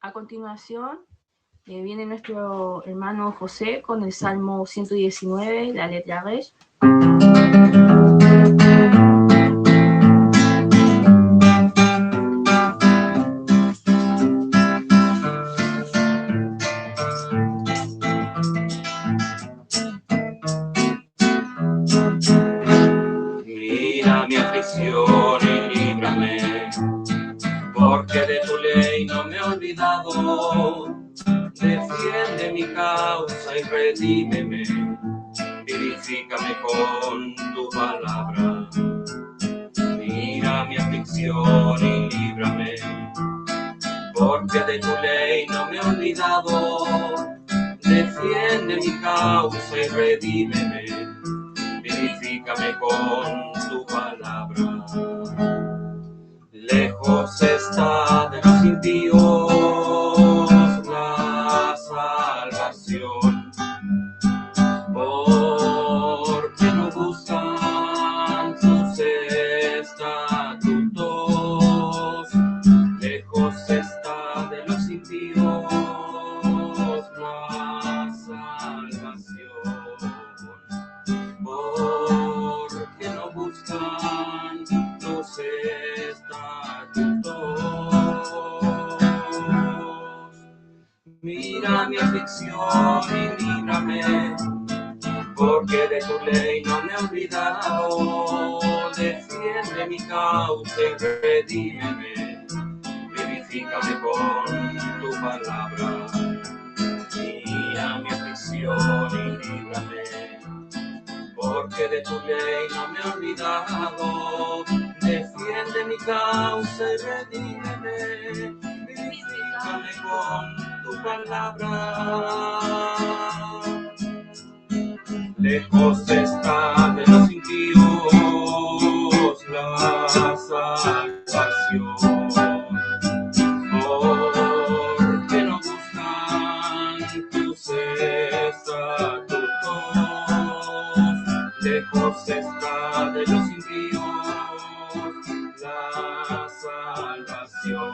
A continuación, viene nuestro hermano José con el Salmo 119, la letra Resh. Mira mi aflicción y líbrame, porque de tu ley no me he olvidado. Defiende mi causa y redímeme, vivifícame con tu palabra. Mira mi aflicción y líbrame, porque de tu ley no me he olvidado. Defiende mi causa y redímeme, vivifícame con tu palabra. Lejos está de los impíos la salvación, porque no buscan tus estatutos. Lejos está de los impíos la salvación, porque no buscan tus estatutos. Mira mi aflicción y líbrame, porque de tu ley no me he olvidado. Defiende mi causa y redímeme, vivifícame con tu palabra. Mira mi aflicción y líbrame, porque de tu ley no me he olvidado. Defiende mi causa y redímeme, vivifícame con tu palabra. Lejos está de los impíos la salvación, porque no buscan tus estatutos. Lejos está de los impíos la salvación,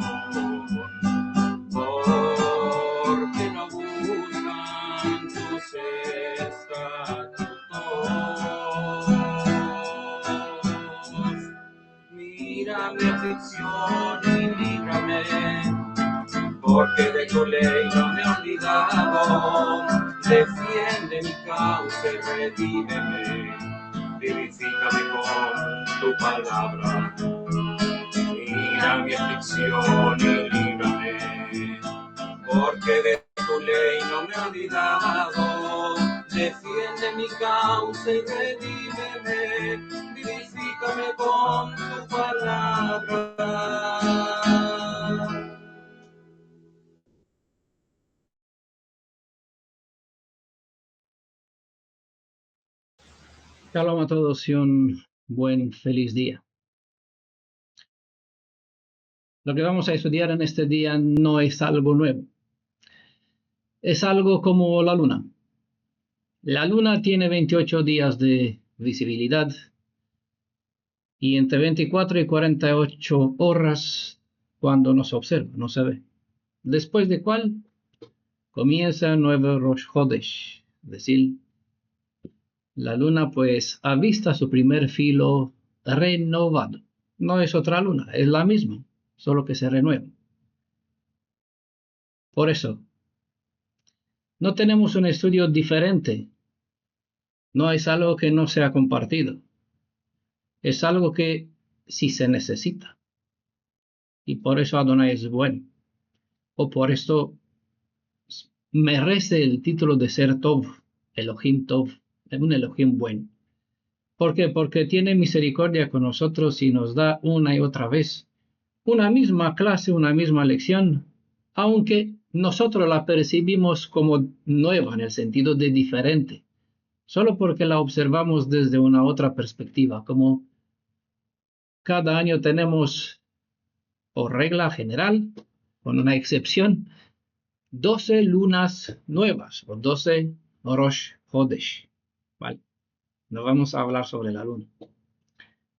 porque no buscan tus estatutos. Mira mi aflicción y líbrame, porque de tu ley no me he olvidado. Defiende mi causa y redímeme, vivifícame con tu palabra. Mira mi aflicción y líbrame, porque de tu ley no me he olvidado. Defiende mi causa y redímeme, vivifícame con tu palabra. Shalom a todos y un buen feliz día. Lo que vamos a estudiar en este día no es algo nuevo. Es algo como la luna. La luna tiene 28 días de visibilidad y entre 24 y 48 horas cuando nos observa, no se ve. Después de cuál comienza un nuevo Rosh Chodesh, es decir, la luna pues avista su primer filo renovado. No es otra luna, es la misma, solo que se renueva. Por eso, no tenemos un estudio diferente. No es algo que no sea compartido. Es algo que sí se necesita. Y por eso Adonai es bueno. O por esto merece el título de ser Tov, Elohim Tov, un Elohim bueno. ¿Por qué? Porque tiene misericordia con nosotros y nos da una y otra vez una misma clase, una misma lección, aunque nosotros la percibimos como nueva en el sentido de diferente, solo porque la observamos desde una otra perspectiva, como cada año tenemos, por regla general, con una excepción, 12 lunas nuevas, o 12 Rosh Chodesh, ¿vale? No vamos a hablar sobre la luna,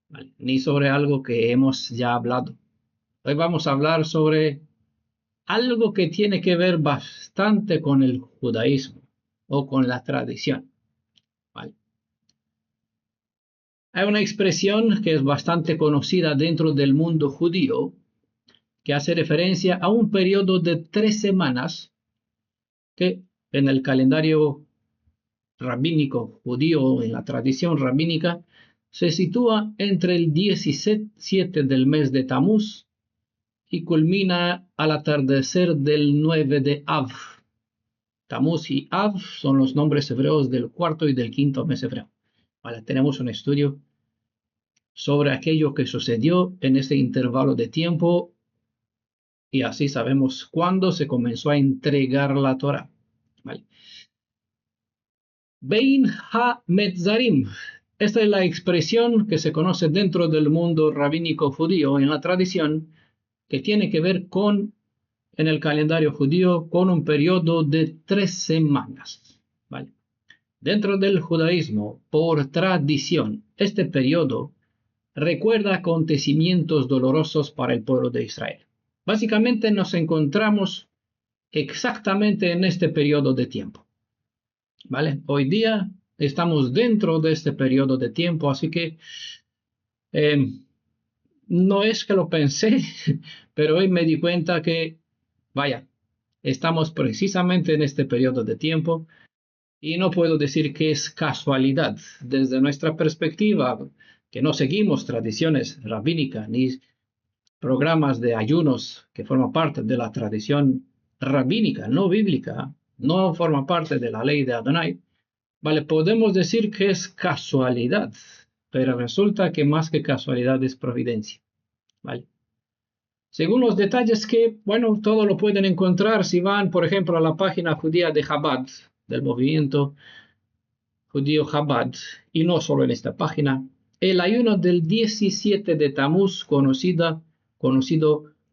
¿vale? Ni sobre algo que hemos ya hablado. Hoy vamos a hablar sobre algo que tiene que ver bastante con el judaísmo o con la tradición. ¿Vale? Hay una expresión que es bastante conocida dentro del mundo judío que hace referencia a un periodo de 3 semanas que en el calendario rabínico judío, en la tradición rabínica, se sitúa entre el 17 del mes de Tamuz y culmina al atardecer del 9 de Av. Tamuz y Av son los nombres hebreos del cuarto y del quinto mes hebreo. Vale, tenemos un estudio sobre aquello que sucedió en ese intervalo de tiempo y así sabemos cuándo se comenzó a entregar la Torá. ¿Vale? Bein ha-Metzarim. Esta es la expresión que se conoce dentro del mundo rabínico judío en la tradición que tiene que ver con, en el calendario judío, con un periodo de 3 semanas. ¿Vale? Dentro del judaísmo, por tradición, este periodo recuerda acontecimientos dolorosos para el pueblo de Israel. Básicamente nos encontramos exactamente en este periodo de tiempo. ¿Vale? Hoy día estamos dentro de este periodo de tiempo, así que no es que lo pensé, pero hoy me di cuenta que, vaya, estamos precisamente en este periodo de tiempo y no puedo decir que es casualidad desde nuestra perspectiva, que no seguimos tradiciones rabínicas ni programas de ayunos que forman parte de la tradición rabínica, no bíblica, no forma parte de la ley de Adonai. Vale, podemos decir que es casualidad, pero resulta que más que casualidad es providencia. ¿Vale? Según los detalles que, bueno, todo lo pueden encontrar si van, por ejemplo, a la página judía de Chabad, del movimiento judío Chabad, y no solo en esta página, el ayuno del 17 de Tamuz, conocido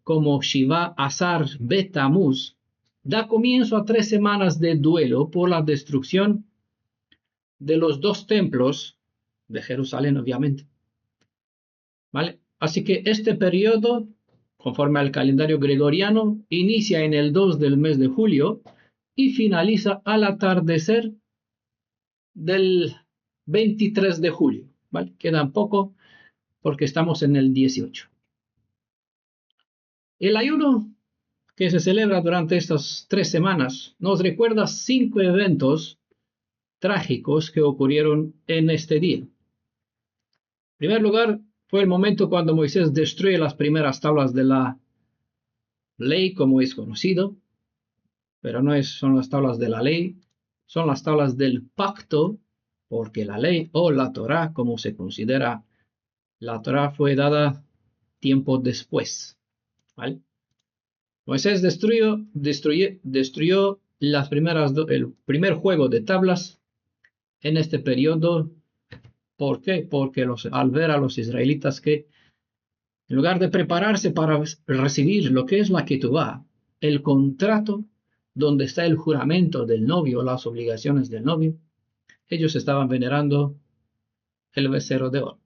como Shiva Asar Betamuz, da comienzo a 3 semanas de duelo por la destrucción de los 2 templos de Jerusalén, obviamente. ¿Vale? Así que este periodo, conforme al calendario gregoriano, inicia en el 2 del mes de julio y finaliza al atardecer del 23 de julio. ¿Vale? Queda poco porque estamos en el 18. El ayuno que se celebra durante estas 3 semanas nos recuerda 5 eventos trágicos que ocurrieron en este día. En primer lugar, fue el momento cuando Moisés destruye las primeras tablas de la ley, como es conocido, pero no son las tablas de la ley, son las tablas del pacto, porque la ley o la Torá, como se considera, la Torá fue dada tiempo después. ¿Vale? Moisés destruyó el primer juego de tablas en este periodo. ¿Por qué? Porque al ver a los israelitas que en lugar de prepararse para recibir lo que es la ketubá, el contrato donde está el juramento del novio, las obligaciones del novio, ellos estaban venerando el becerro de oro.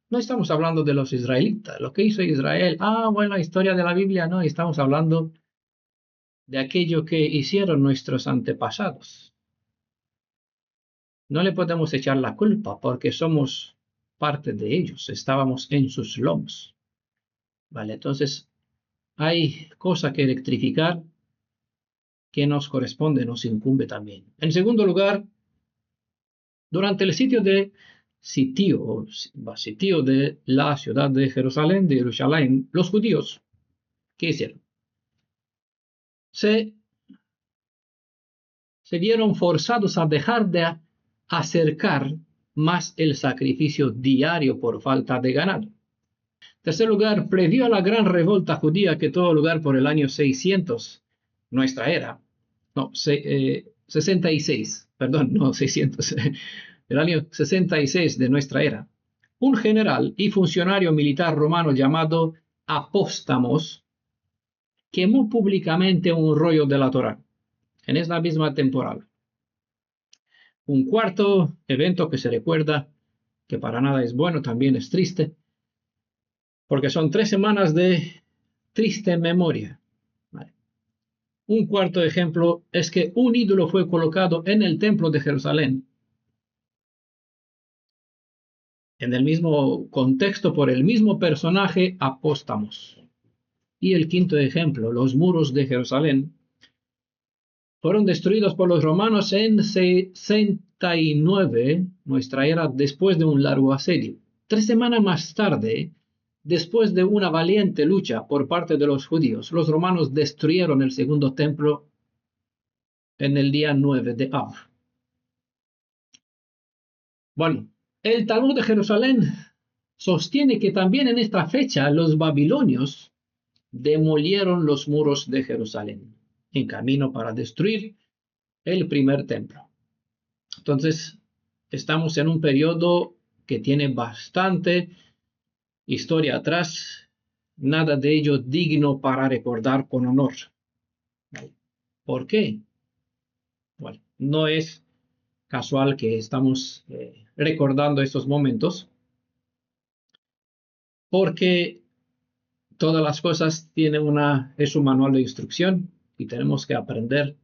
No estamos hablando de los israelitas, lo que hizo Israel. Bueno, la historia de la Biblia, no, estamos hablando de aquello que hicieron nuestros antepasados. No le podemos echar la culpa porque somos parte de ellos, estábamos en sus lomos. Vale, entonces hay cosa que rectificar que nos corresponde, nos incumbe también. En segundo lugar, durante el sitio de la ciudad de Jerusalén, de Jerusalén, los judíos, ¿qué hicieron? Se vieron forzados a dejar de acercar más el sacrificio diario por falta de ganado. Tercer lugar, previo a la gran revolta judía que tuvo lugar por el año 600, nuestra era, 66, perdón, no 600, el año 66 de nuestra era, un general y funcionario militar romano llamado Apóstamos quemó públicamente un rollo de la Torá en esa misma temporada. Un cuarto evento que se recuerda, que para nada es bueno, también es triste, porque son 3 semanas de triste memoria. ¿Vale? Un cuarto ejemplo es que un ídolo fue colocado en el templo de Jerusalén, en el mismo contexto por el mismo personaje, Apóstamos. Y el quinto ejemplo, los muros de Jerusalén fueron destruidos por los romanos en 69, nuestra era, después de un largo asedio. 3 semanas más tarde, después de una valiente lucha por parte de los judíos, los romanos destruyeron el segundo templo en el día 9 de Av. Bueno, el Talmud de Jerusalén sostiene que también en esta fecha los babilonios demolieron los muros de Jerusalén, en camino para destruir el primer templo. Entonces, estamos en un periodo que tiene bastante historia atrás, nada de ello digno para recordar con honor. ¿Por qué? Bueno, no es casual que estamos recordando estos momentos, porque todas las cosas tienen es un manual de instrucción y tenemos que aprender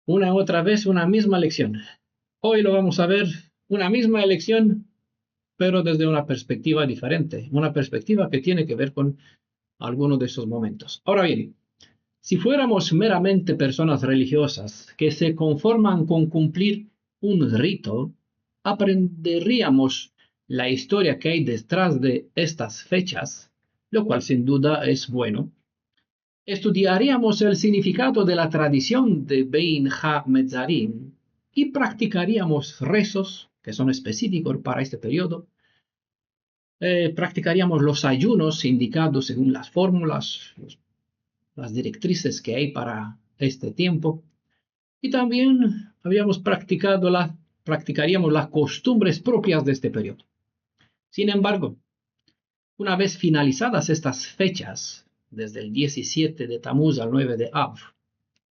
una y otra vez una misma lección. Hoy lo vamos a ver, una misma lección, pero desde una perspectiva diferente, una perspectiva que tiene que ver con algunos de esos momentos. Ahora bien, si fuéramos meramente personas religiosas que se conforman con cumplir un rito, aprenderíamos la historia que hay detrás de estas fechas, lo cual sin duda es bueno. Estudiaríamos el significado de la tradición de Bein HaMetzarim y practicaríamos rezos que son específicos para este periodo. Practicaríamos los ayunos indicados según las fórmulas, las directrices que hay para este tiempo. Y también practicaríamos las costumbres propias de este periodo. Sin embargo, una vez finalizadas estas fechas, desde el 17 de Tamuz al 9 de Av,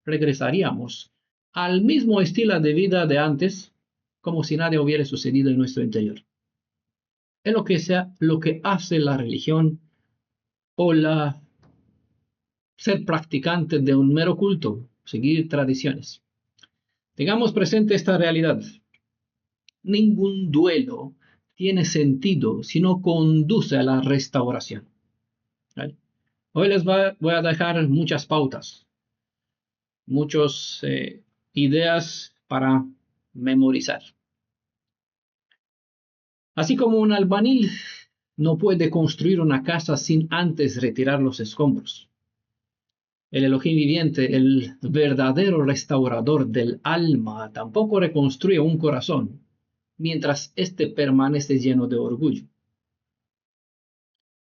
regresaríamos al mismo estilo de vida de antes, como si nada hubiera sucedido en nuestro interior. Es lo que hace la religión o ser practicante de un mero culto, seguir tradiciones. Tengamos presente esta realidad. Ningún duelo tiene sentido si no conduce a la restauración. ¿Vale? Hoy voy a dejar muchas pautas, muchas ideas para memorizar. Así como un albañil no puede construir una casa sin antes retirar los escombros. El Elohim viviente, el verdadero restaurador del alma, tampoco reconstruye un corazón mientras éste permanece lleno de orgullo.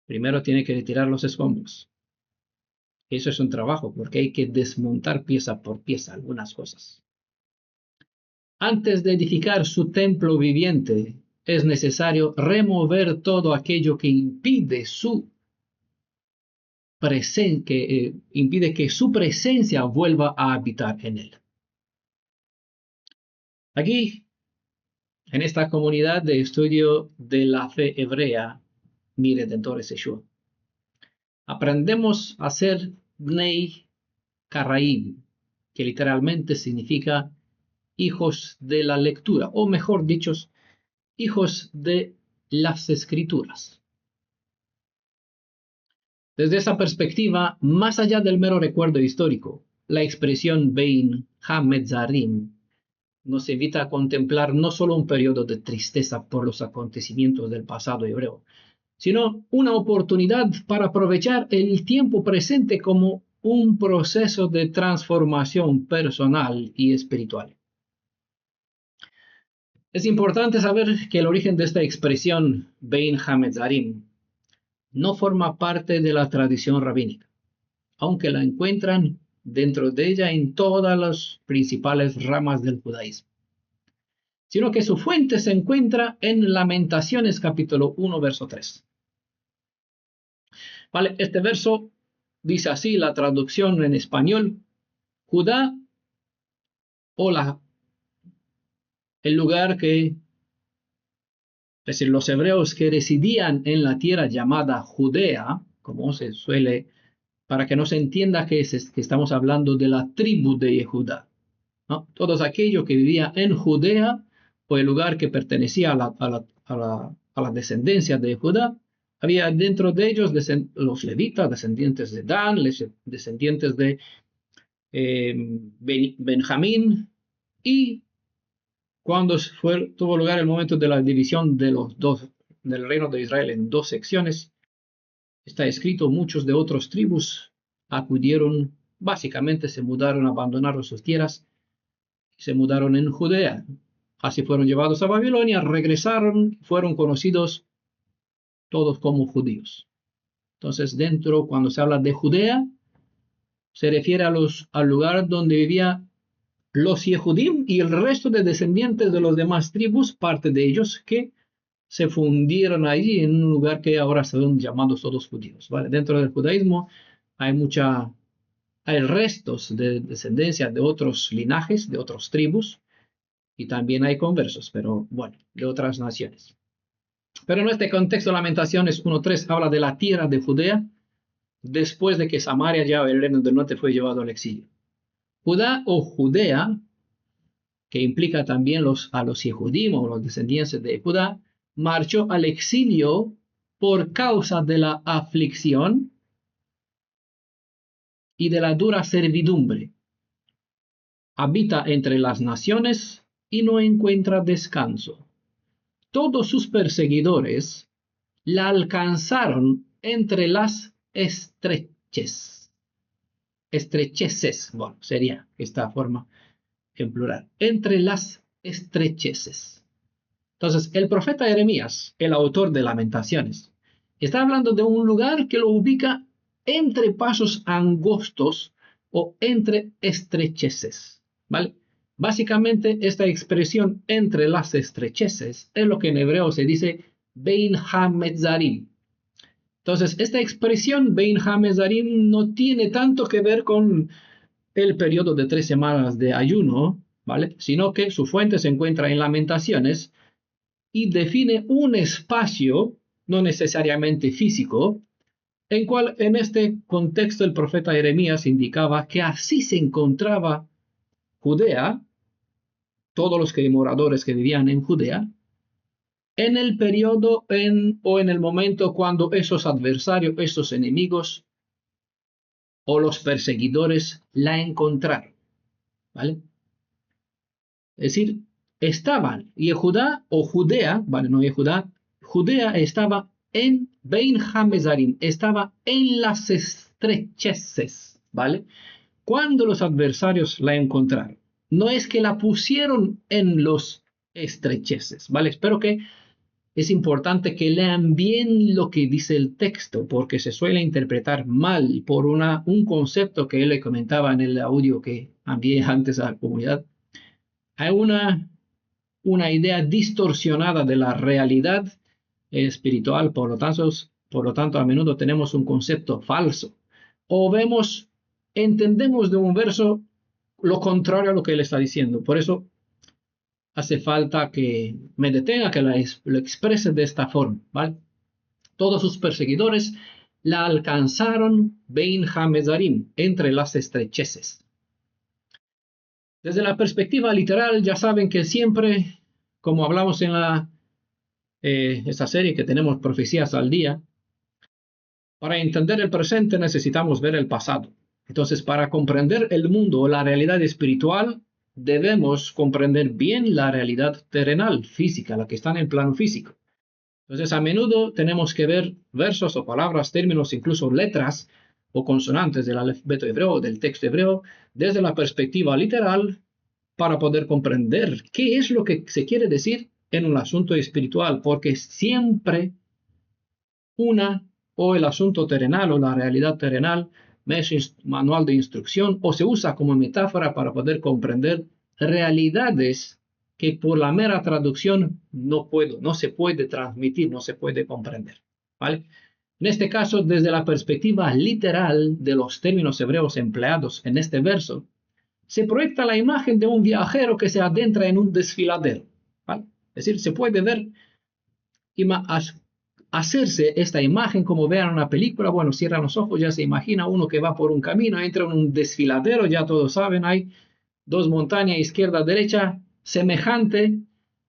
Primero tiene que retirar los escombros. Eso es un trabajo porque hay que desmontar pieza por pieza algunas cosas. Antes de edificar su templo viviente, es necesario remover todo aquello que impide que su presencia vuelva a habitar en él. Aquí, en esta comunidad de estudio de la fe hebrea, mi Redentor es Yeshua, aprendemos a ser Bnei Karaim, que literalmente significa hijos de la lectura, o mejor dicho, hijos de las escrituras. Desde esa perspectiva, más allá del mero recuerdo histórico, la expresión Bein HaMetzarim nos invita a contemplar no solo un periodo de tristeza por los acontecimientos del pasado hebreo, sino una oportunidad para aprovechar el tiempo presente como un proceso de transformación personal y espiritual. Es importante saber que el origen de esta expresión Bein HaMetzarim no forma parte de la tradición rabínica, aunque la encuentran dentro de ella en todas las principales ramas del judaísmo, sino que su fuente se encuentra en Lamentaciones capítulo 1, verso 3. Vale, este verso dice así, la traducción en español: Judá, o el lugar es decir, los hebreos que residían en la tierra llamada Judea, como se suele para que no se entienda que estamos hablando de la tribu de Judá, ¿no? Todos aquellos que vivían en Judea, o el lugar que pertenecía a la descendencia de Judá, había dentro de ellos los levitas, descendientes de Dan, descendientes de Benjamín, y cuando tuvo lugar el momento de la división del reino de Israel en dos secciones, está escrito, muchos de otras tribus acudieron, básicamente se mudaron, abandonaron sus tierras, se mudaron en Judea. Así fueron llevados a Babilonia, regresaron, fueron conocidos todos como judíos. Entonces, cuando se habla de Judea, se refiere al lugar donde vivían los Yehudim y el resto de descendientes de las demás tribus, parte de ellos que se fundieron allí en un lugar que ahora son llamados todos judíos, ¿vale? Dentro del judaísmo hay restos de descendencia de otros linajes, de otras tribus, y también hay conversos, pero bueno, de otras naciones. Pero en este contexto, Lamentaciones 1.3 habla de la tierra de Judea, después de que Samaria, ya el reino del norte, fue llevado al exilio. Judá o Judea, que implica también a los Yehudim o los descendientes de Judá, marchó al exilio por causa de la aflicción y de la dura servidumbre. Habita entre las naciones y no encuentra descanso. Todos sus perseguidores la alcanzaron entre las estrecheces, bueno, sería esta forma en plural, entre las estrecheces. Entonces, el profeta Jeremías, el autor de Lamentaciones, está hablando de un lugar que lo ubica entre pasos angostos o entre estrecheces, ¿vale? Básicamente, esta expresión entre las estrecheces es lo que en hebreo se dice Bein HaMetzarim. Entonces, esta expresión Bein HaMetzarim no tiene tanto que ver con el periodo de 3 semanas de ayuno, ¿vale? Sino que su fuente se encuentra en Lamentaciones y define un espacio, no necesariamente físico, en cual en este contexto el profeta Jeremías indicaba que así se encontraba Judea, todos los moradores que vivían en Judea, en el periodo o en el momento cuando esos adversarios, esos enemigos o los perseguidores la encontraron, ¿vale? Es decir, estaban, Yehudá o Judea, ¿vale? No Yehudá, Judea estaba en Bein HaMetzarim, estaba en las estrecheces, ¿vale? Cuando los adversarios la encontraron. No es que la pusieron en los estrecheces, ¿vale? Espero que es importante que lean bien lo que dice el texto, porque se suele interpretar mal por un concepto que él le comentaba en el audio que envié antes a la comunidad. Hay una idea distorsionada de la realidad espiritual, por lo tanto a menudo tenemos un concepto falso, o entendemos de un verso lo contrario a lo que él está diciendo. Por eso hace falta que me detenga, que lo exprese de esta forma, ¿vale? Todos sus perseguidores la alcanzaron Bein HaMetzarim, entre las estrecheces. Desde la perspectiva literal, ya saben que siempre, como hablamos en esta serie que tenemos Profecías al Día, para entender el presente necesitamos ver el pasado. Entonces, para comprender el mundo o la realidad espiritual, debemos comprender bien la realidad terrenal, física, la que está en el plano físico. Entonces, a menudo tenemos que ver versos o palabras, términos, incluso letras o consonantes del alfabeto hebreo, del texto hebreo, desde la perspectiva literal, para poder comprender qué es lo que se quiere decir en un asunto espiritual, porque siempre o el asunto terrenal o la realidad terrenal es manual de instrucción o se usa como metáfora para poder comprender realidades que por la mera traducción no se puede transmitir, no se puede comprender, ¿vale? En este caso, desde la perspectiva literal de los términos hebreos empleados en este verso, se proyecta la imagen de un viajero que se adentra en un desfiladero, ¿vale? Es decir, se puede ver hacerse esta imagen como vean una película. Bueno, cierran los ojos, ya se imagina uno que va por un camino, entra en un desfiladero, ya todos saben, hay dos montañas, izquierda, derecha, semejante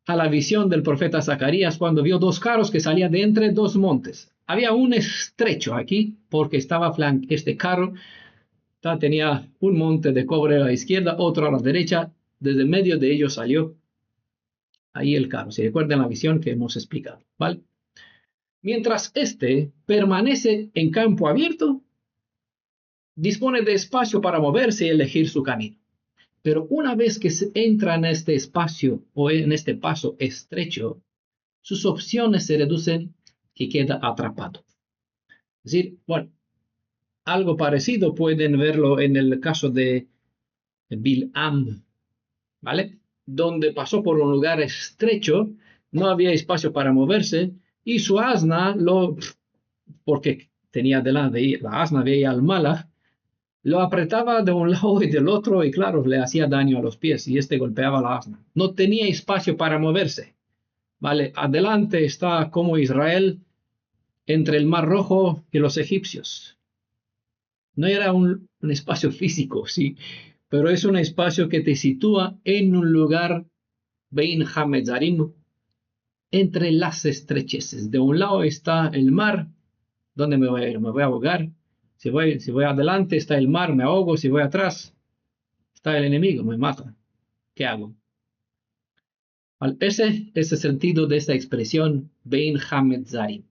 a la visión del profeta Zacarías cuando vio dos carros que salían de entre dos montes. Había un estrecho aquí porque estaba este carro tenía un monte de cobre a la izquierda, otro a la derecha, desde medio de ellos salió ahí el carro. Si recuerdan la visión que hemos explicado, ¿vale? Mientras este permanece en campo abierto, dispone de espacio para moverse y elegir su camino. Pero una vez que se entra en este espacio o en este paso estrecho, sus opciones se reducen y queda atrapado. Es decir, bueno, algo parecido pueden verlo en el caso de Bil'am, ¿vale? Donde pasó por un lugar estrecho, no había espacio para moverse y su asna, porque tenía delante, la asna veía al Malach, lo apretaba de un lado y del otro y claro, le hacía daño a los pies y este golpeaba la asna. No tenía espacio para moverse. Vale, adelante está como Israel entre el Mar Rojo y los egipcios. No era un espacio físico, sí, pero es un espacio que te sitúa en un lugar Bein Hametzarim, entre las estrecheces. De un lado está el mar, ¿dónde me voy a ir? Me voy a ahogar. Si voy adelante está el mar, me ahogo. Si voy atrás está el enemigo, me mata. ¿Qué hago? Ese es el sentido de esta expresión Bein Hametzarim.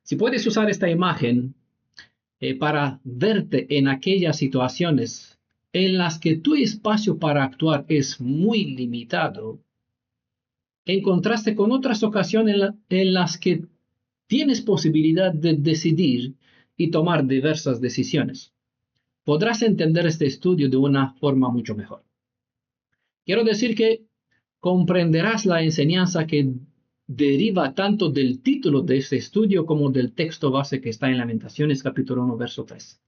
Si puedes usar esta imagen para verte en aquellas situaciones en las que tu espacio para actuar es muy limitado, en contraste con otras ocasiones en las que tienes posibilidad de decidir y tomar diversas decisiones, podrás entender este estudio de una forma mucho mejor. Quiero decir que comprenderás la enseñanza que deriva tanto del título de este estudio como del texto base que está en Lamentaciones capítulo 1, verso 3.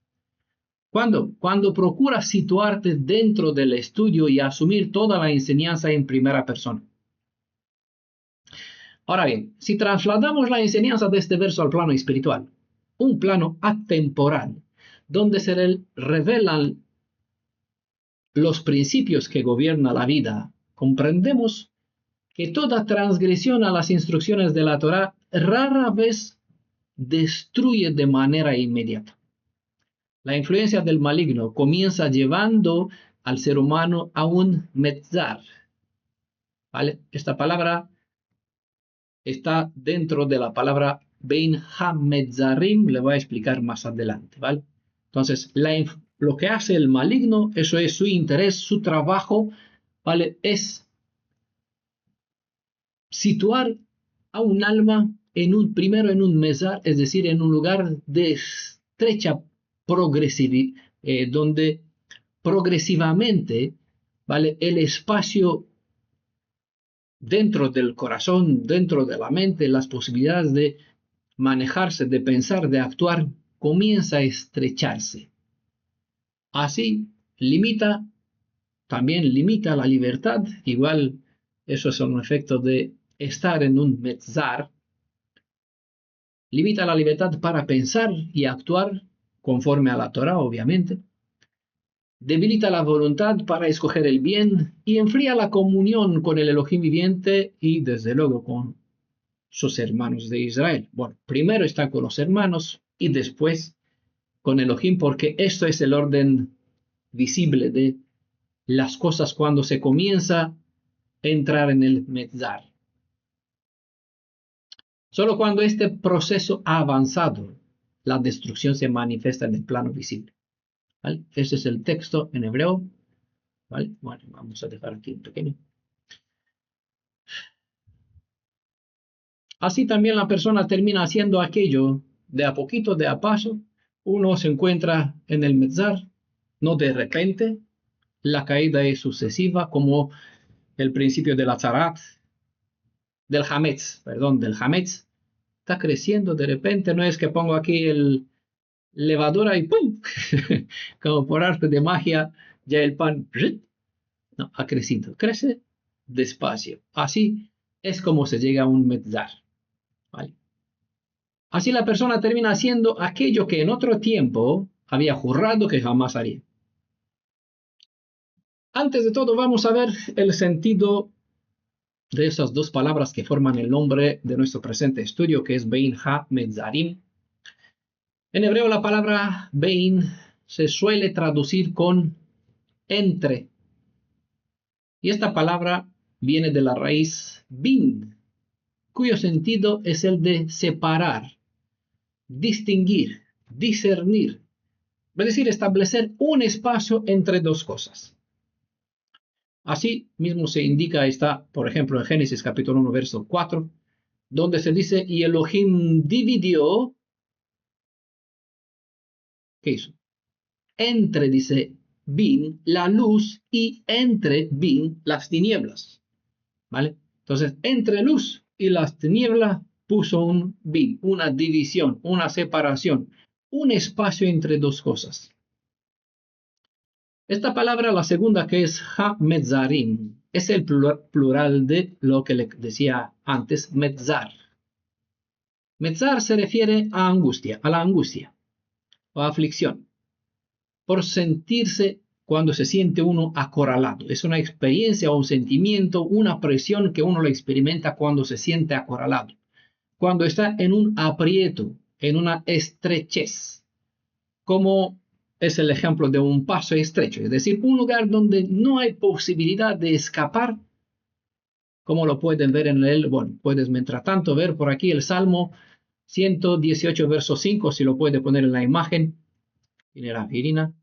Cuando procuras situarte dentro del estudio y asumir toda la enseñanza en primera persona. Ahora bien, si trasladamos la enseñanza de este verso al plano espiritual, un plano atemporal, donde se revelan los principios que gobiernan la vida, comprendemos que toda transgresión a las instrucciones de la Torá rara vez destruye de manera inmediata. La influencia del maligno comienza llevando al ser humano a un metzar. ¿Vale? Esta palabra está dentro de la palabra Bein HaMetzarim, le voy a explicar más adelante, ¿vale? Entonces, lo que hace el maligno, eso es su interés, su trabajo, ¿vale? Es situar a un alma primero en un mezar, es decir, en un lugar de estrecha progresividad, donde progresivamente, ¿vale? El espacio dentro del corazón, dentro de la mente, las posibilidades de manejarse, de pensar, de actuar, comienza a estrecharse. Así, también limita la libertad, igual eso es un efecto de estar en un metzar, limita la libertad para pensar y actuar conforme a la Torah, obviamente, debilita la voluntad para escoger el bien y enfría la comunión con el Elohim viviente y desde luego con sus hermanos de Israel. Bueno, primero está con los hermanos y después con Elohim, porque esto es el orden visible de las cosas cuando se comienza a entrar en el metzar. Solo cuando este proceso ha avanzado, la destrucción se manifiesta en el plano visible. ¿Vale? Ese es el texto en hebreo. ¿Vale? Bueno, vamos a dejar aquí un pequeño. Así también la persona termina haciendo aquello de a poquito, de a paso. Uno se encuentra en el metzar, no de repente. La caída es sucesiva, como el principio de la zarat, del hametz. Está creciendo de repente, no es que pongo aquí el levadura y ¡pum! Como por arte de magia, ya el pan, no, ha crecido. Crece despacio. Así es como se llega a un metzar. ¿Vale? Así la persona termina haciendo aquello que en otro tiempo había jurado que jamás haría. Antes de todo, vamos a ver el sentido de esas dos palabras que forman el nombre de nuestro presente estudio, que es Bein Ha-Medzarim. En hebreo la palabra Bein se suele traducir con entre. Y esta palabra viene de la raíz bin, cuyo sentido es el de separar, distinguir, discernir, es decir, establecer un espacio entre dos cosas. Así mismo se indica, está, por ejemplo, en Génesis capítulo 1, verso 4, donde se dice, y Elohim dividió, ¿qué hizo? Entre, dice, bin, la luz, y entre bin, las tinieblas. ¿Vale? Entonces, entre luz y las tinieblas puso un bin, una división, una separación, un espacio entre dos cosas. Esta palabra, la segunda, que es ha-medzarim, es el plural de lo que le decía antes, metzar. Metzar se refiere a angustia, a la angustia o aflicción, por sentirse cuando se siente uno acorralado. Es una experiencia o un sentimiento, una presión que uno lo experimenta cuando se siente acorralado, cuando está en un aprieto, en una estrechez, como es el ejemplo de un paso estrecho, es decir, un lugar donde no hay posibilidad de escapar, como lo pueden ver en el, bueno, puedes mientras tanto ver por aquí el Salmo 118, verso 5, si lo puede poner en la imagen,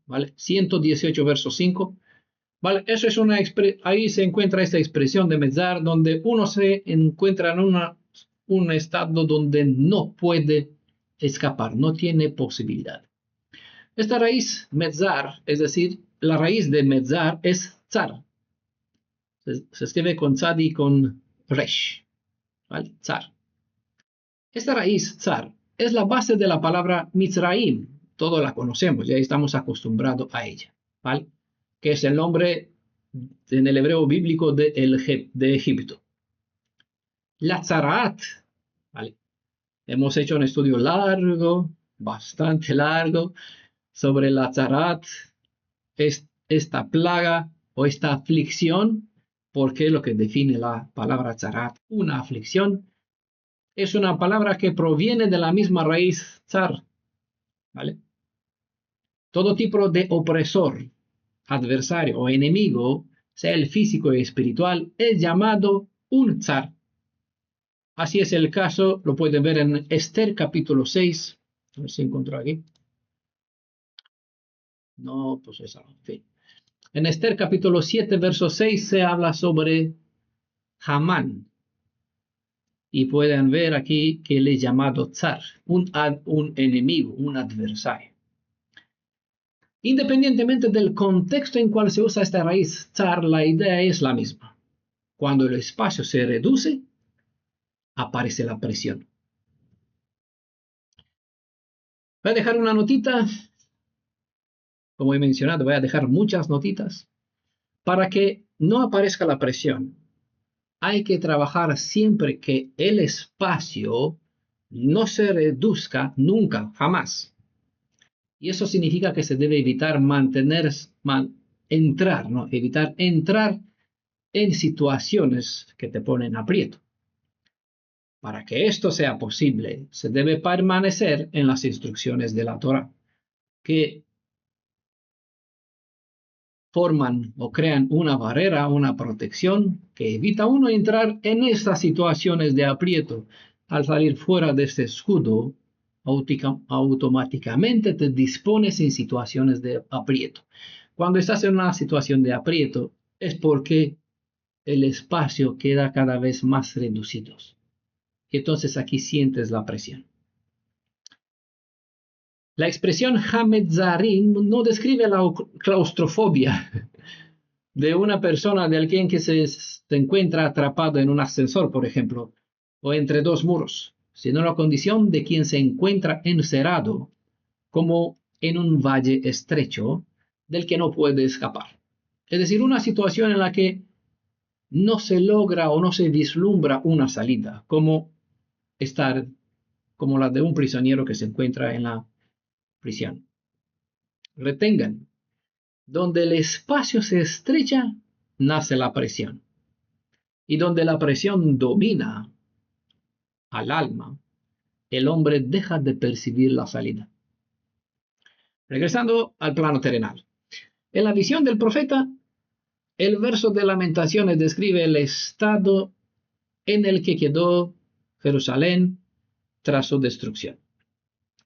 ¿vale? 118, verso 5, ¿vale? Eso es ahí se encuentra esta expresión de metzar, donde uno se encuentra en un estado donde no puede escapar, no tiene posibilidad. Esta raíz metzar, es decir, la raíz de metzar es tzar. Se escribe con tzad y con resh, ¿vale? Tzar. Esta raíz tzar es la base de la palabra Mitzraim. Todos la conocemos, ya estamos acostumbrados a ella, ¿vale? Que es el nombre en el hebreo bíblico de Egipto. La tzaraat, ¿vale? Hemos hecho un estudio largo, bastante largo, sobre la tzaraat, esta plaga o esta aflicción, porque lo que define la palabra tzaraat, una aflicción, es una palabra que proviene de la misma raíz tzar, ¿vale? Todo tipo de opresor, adversario o enemigo, sea el físico o espiritual, es llamado un tzar. Así es el caso, lo pueden ver en Esther capítulo 6, a ver si encuentro aquí. No, pues esa, en fin. En Esther capítulo 7, verso 6 se habla sobre Hamán. Y pueden ver aquí que él es llamado tzar, un enemigo, un adversario. Independientemente del contexto en cual se usa esta raíz tzar, la idea es la misma. Cuando el espacio se reduce, aparece la presión. Voy a dejar una notita, como he mencionado, voy a dejar muchas notitas, para que no aparezca la presión. Hay que trabajar siempre que el espacio no se reduzca nunca, jamás. Y eso significa que se debe evitar entrar, ¿no? Evitar entrar en situaciones que te ponen aprieto. Para que esto sea posible, se debe permanecer en las instrucciones de la Torah, que forman o crean una barrera, una protección que evita uno entrar en estas situaciones de aprieto. Al salir fuera de este escudo, automáticamente te dispones en situaciones de aprieto. Cuando estás en una situación de aprieto, es porque el espacio queda cada vez más reducido. Y entonces aquí sientes la presión. La expresión ha-medzarim no describe la claustrofobia de una persona, de alguien que se encuentra atrapado en un ascensor, por ejemplo, o entre dos muros, sino la condición de quien se encuentra encerrado, como en un valle estrecho del que no puede escapar. Es decir, una situación en la que no se logra o no se vislumbra una salida, como estar como la de un prisionero que se encuentra en la prisión. Retengan, donde el espacio se estrecha, nace la presión. Y donde la presión domina al alma, el hombre deja de percibir la salida. Regresando al plano terrenal. En la visión del profeta, el verso de Lamentaciones describe el estado en el que quedó Jerusalén tras su destrucción.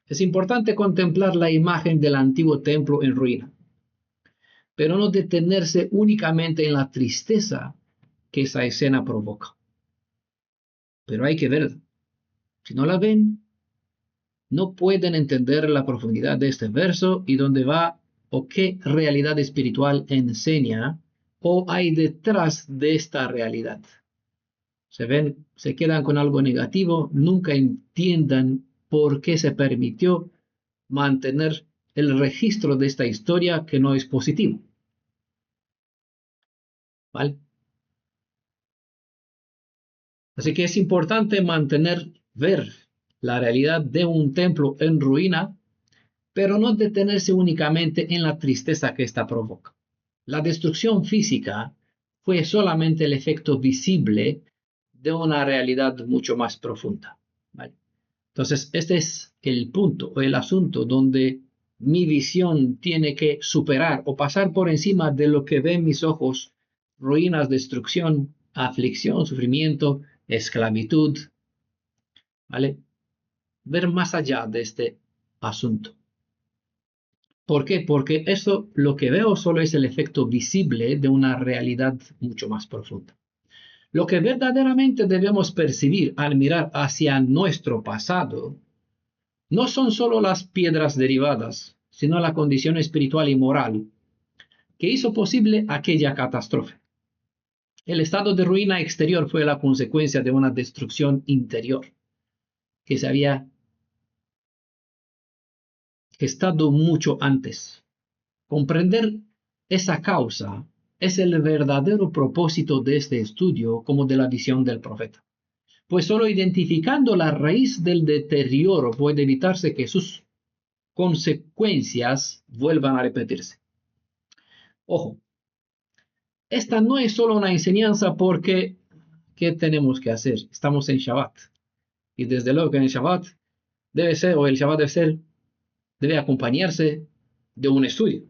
Es importante contemplar la imagen del antiguo templo en ruina, pero no detenerse únicamente en la tristeza que esa escena provoca. Pero hay que ver, si no la ven, no pueden entender la profundidad de este verso y dónde va o qué realidad espiritual enseña o hay detrás de esta realidad. Se quedan con algo negativo, nunca entiendan por qué se permitió mantener el registro de esta historia que no es positivo. ¿Vale? Así que es importante ver la realidad de un templo en ruina, pero no detenerse únicamente en la tristeza que ésta provoca. La destrucción física fue solamente el efecto visible de una realidad mucho más profunda. ¿Vale? Entonces, este es el punto o el asunto donde mi visión tiene que superar o pasar por encima de lo que ven mis ojos: ruinas, destrucción, aflicción, sufrimiento, esclavitud. ¿Vale? Ver más allá de este asunto. ¿Por qué? Porque eso, lo que veo, solo es el efecto visible de una realidad mucho más profunda. Lo que verdaderamente debemos percibir al mirar hacia nuestro pasado no son solo las piedras derivadas, sino la condición espiritual y moral que hizo posible aquella catástrofe. El estado de ruina exterior fue la consecuencia de una destrucción interior que se había gestado mucho antes. Comprender esa causa es el verdadero propósito de este estudio, como de la visión del profeta. Pues solo identificando la raíz del deterioro puede evitarse que sus consecuencias vuelvan a repetirse. Ojo, esta no es solo una enseñanza porque ¿qué tenemos que hacer? Estamos en Shabbat. Y desde luego que en el Shabbat debe acompañarse de un estudio.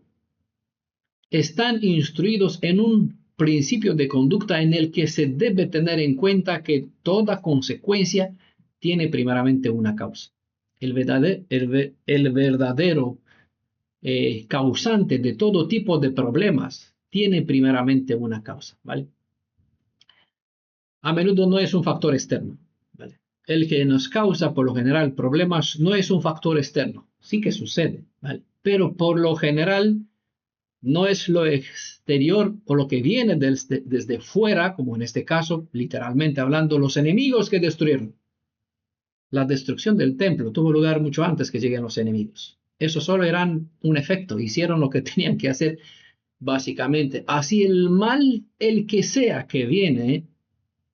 Están instruidos en un principio de conducta en el que se debe tener en cuenta que toda consecuencia tiene primeramente una causa. El verdadero causante de todo tipo de problemas tiene primeramente una causa, ¿vale? A menudo no es un factor externo, ¿vale? El que nos causa por lo general problemas no es un factor externo, sí que sucede, ¿vale? Pero por lo general no es lo exterior o lo que viene desde fuera, como en este caso, literalmente hablando, los enemigos que destruyeron. La destrucción del templo tuvo lugar mucho antes que lleguen los enemigos. Eso solo eran un efecto, hicieron lo que tenían que hacer básicamente. Así el mal, el que sea que viene,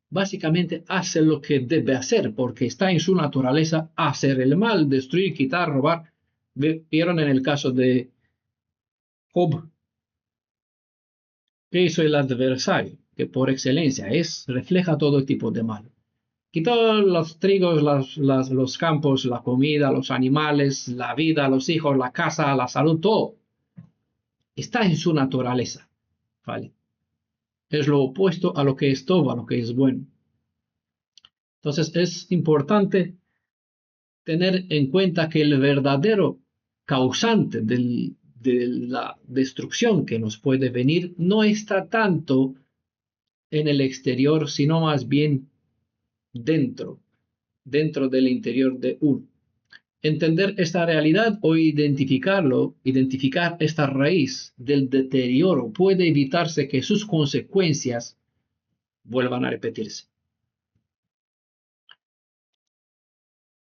básicamente hace lo que debe hacer, porque está en su naturaleza hacer el mal, destruir, quitar, robar. Vieron en el caso de Job, que hizo el adversario, que por excelencia refleja todo tipo de mal. Quitó los trigos, los campos, la comida, los animales, la vida, los hijos, la casa, la salud, todo. Está en su naturaleza, ¿vale? Es lo opuesto a lo que es todo, a lo que es bueno. Entonces es importante tener en cuenta que el verdadero causante de la destrucción que nos puede venir no está tanto en el exterior, sino más bien dentro del interior de uno. Entender esta realidad o identificar esta raíz del deterioro puede evitarse que sus consecuencias vuelvan a repetirse.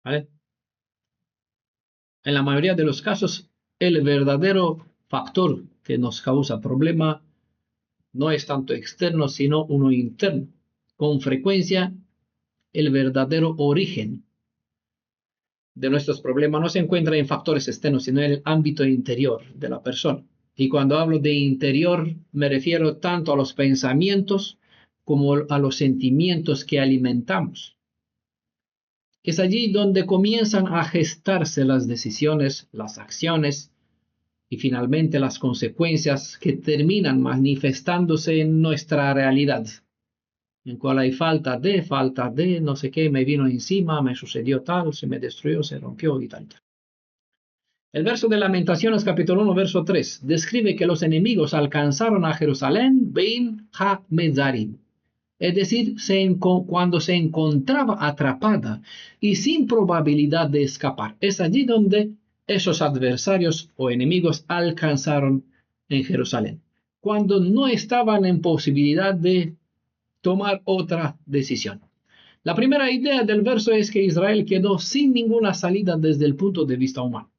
¿Vale? En la mayoría de los casos, el verdadero factor que nos causa problema no es tanto externo, sino uno interno. Con frecuencia, el verdadero origen de nuestros problemas no se encuentra en factores externos, sino en el ámbito interior de la persona. Y cuando hablo de interior, me refiero tanto a los pensamientos como a los sentimientos que alimentamos. Es allí donde comienzan a gestarse las decisiones, las acciones y finalmente las consecuencias que terminan manifestándose en nuestra realidad, en cual hay falta de, no sé qué, me vino encima, me sucedió tal, se me destruyó, se rompió y tal. El verso de Lamentaciones, capítulo 1, verso 3, describe que los enemigos alcanzaron a Jerusalén, Bein Ha-Medzarim, es decir, cuando se encontraba atrapada y sin probabilidad de escapar. Es allí donde esos adversarios o enemigos alcanzaron en Jerusalén, cuando no estaban en posibilidad de tomar otra decisión. La primera idea del verso es que Israel quedó sin ninguna salida desde el punto de vista humano.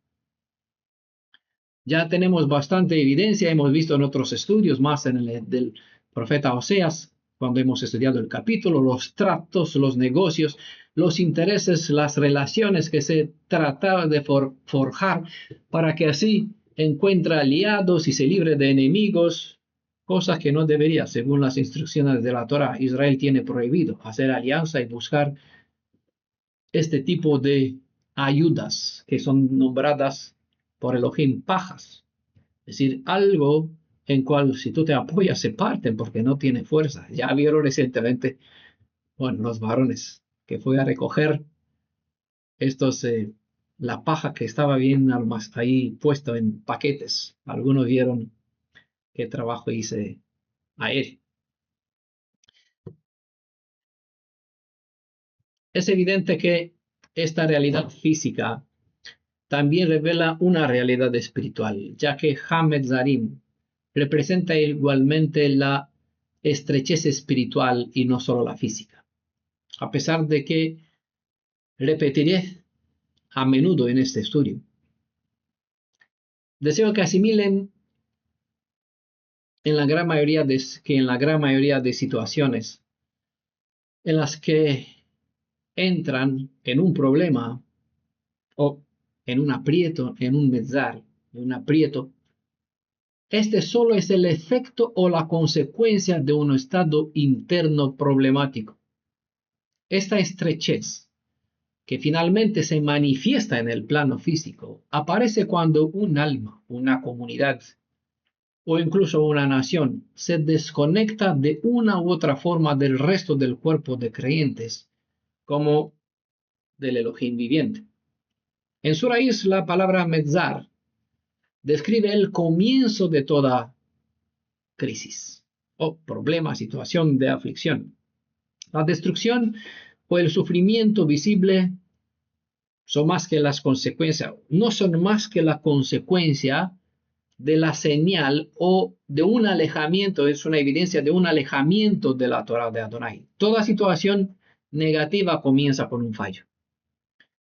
Ya tenemos bastante evidencia, hemos visto en otros estudios, más en el del profeta Oseas, cuando hemos estudiado el capítulo, los tratos, los negocios, los intereses, las relaciones que se trataba de forjar para que así encuentre aliados y se libre de enemigos, cosas que no debería, según las instrucciones de la Torá. Israel tiene prohibido hacer alianza y buscar este tipo de ayudas que son nombradas por Elohim pajas, es decir, algo en cual si tú te apoyas se parten porque no tiene fuerza. Ya vieron recientemente, bueno, los varones que fue a recoger la paja que estaba bien ahí puesto en paquetes. Algunos vieron qué trabajo hice a él. Es evidente que esta realidad física también revela una realidad espiritual, ya que Ha-Medzarim representa igualmente la estrechez espiritual y no solo la física. A pesar de que repetiré a menudo en este estudio, deseo que asimilen que en la gran mayoría de situaciones en las que entran en un problema o en un aprieto, en un mezar, en un aprieto, este solo es el efecto o la consecuencia de un estado interno problemático. Esta estrechez, que finalmente se manifiesta en el plano físico, aparece cuando un alma, una comunidad o incluso una nación se desconecta de una u otra forma del resto del cuerpo de creyentes, como del Elohim viviente. En su raíz, la palabra Metzar describe el comienzo de toda crisis o problema, situación de aflicción. La destrucción o el sufrimiento visible son más que las consecuencias, no son más que la consecuencia de la señal o de un alejamiento, es una evidencia de un alejamiento de la Torah de Adonai. Toda situación negativa comienza con un fallo.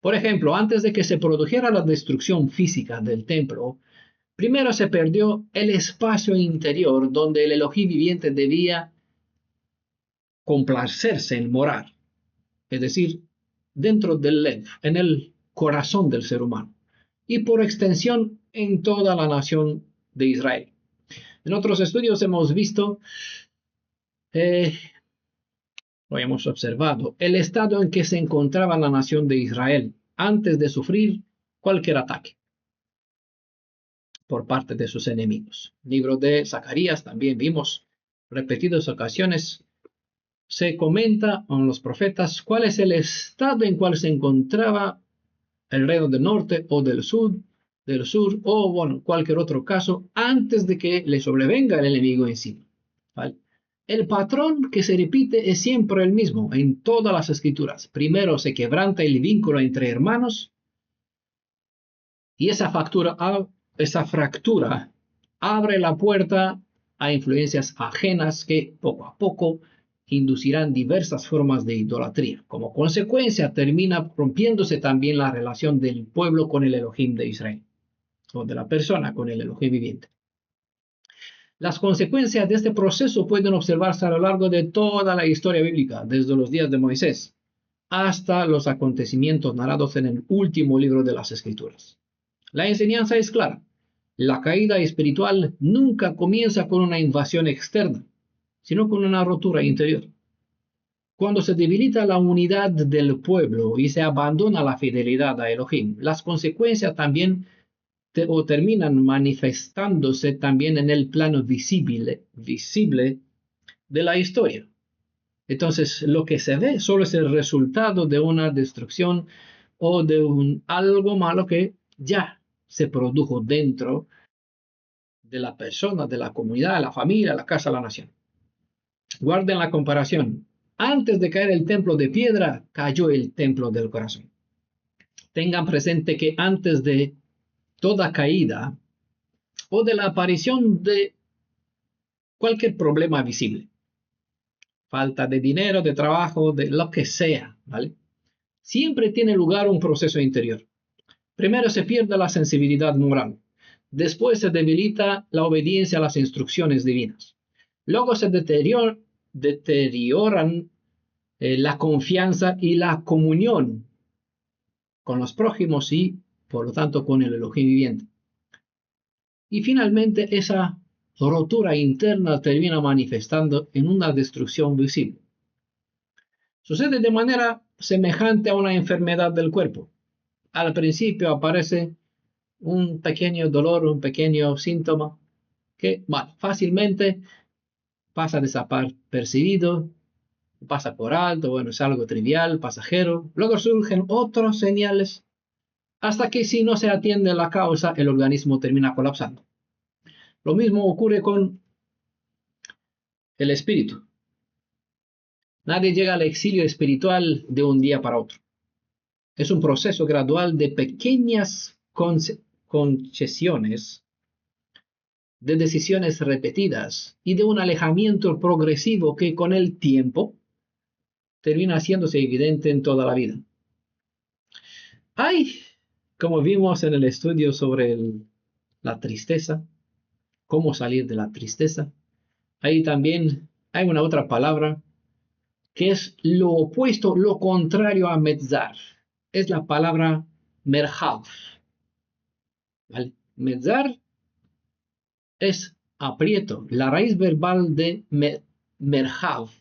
Por ejemplo, antes de que se produjera la destrucción física del templo, primero se perdió el espacio interior donde el Elohim viviente debía complacerse en morar, es decir, dentro del Lev, en el corazón del ser humano, y por extensión en toda la nación de Israel. En otros estudios hemos visto, lo hemos observado, el estado en que se encontraba la nación de Israel antes de sufrir cualquier ataque por parte de sus enemigos. Libro de Zacarías también vimos repetidas ocasiones. Se comenta en los profetas cuál es el estado en cual se encontraba el reino del norte o del sur o bueno, cualquier otro caso antes de que le sobrevenga el enemigo encima. ¿Vale? El patrón que se repite es siempre el mismo en todas las escrituras. Primero se quebranta el vínculo entre hermanos y esa fractura abre la puerta a influencias ajenas que poco a poco inducirán diversas formas de idolatría. Como consecuencia, termina rompiéndose también la relación del pueblo con el Elohim de Israel, o de la persona con el Elohim viviente. Las consecuencias de este proceso pueden observarse a lo largo de toda la historia bíblica, desde los días de Moisés, hasta los acontecimientos narrados en el último libro de las Escrituras. La enseñanza es clara. La caída espiritual nunca comienza con una invasión externa, sino con una rotura interior. Cuando se debilita la unidad del pueblo y se abandona la fidelidad a Elohim, las consecuencias también terminan manifestándose también en el plano visible de la historia. Entonces, lo que se ve solo es el resultado de una destrucción o de algo malo que ya se produjo dentro de la persona, de la comunidad, la familia, la casa, la nación. Guarden la comparación. Antes de caer el templo de piedra, cayó el templo del corazón. Tengan presente que antes de toda caída o de la aparición de cualquier problema visible, falta de dinero, de trabajo, de lo que sea, ¿vale? Siempre tiene lugar un proceso interior. Primero se pierde la sensibilidad moral. Después se debilita la obediencia a las instrucciones divinas. Luego se deterioran la confianza y la comunión con los prójimos y, por lo tanto, con el Elohim viviente. Y finalmente esa rotura interna termina manifestando en una destrucción visible. Sucede de manera semejante a una enfermedad del cuerpo. Al principio aparece un pequeño dolor, un pequeño síntoma que fácilmente pasa desapercibido, pasa por alto, bueno, es algo trivial, pasajero. Luego surgen otras señales hasta que si no se atiende la causa, el organismo termina colapsando. Lo mismo ocurre con el espíritu. Nadie llega al exilio espiritual de un día para otro. Es un proceso gradual de pequeñas concesiones, de decisiones repetidas y de un alejamiento progresivo que con el tiempo termina haciéndose evidente en toda la vida. Hay, como vimos en el estudio sobre la tristeza, cómo salir de la tristeza, ahí también hay una otra palabra que es lo opuesto, lo contrario a metzar. Es la palabra merhav. ¿Vale? Metzar es aprieto. La raíz verbal de merhav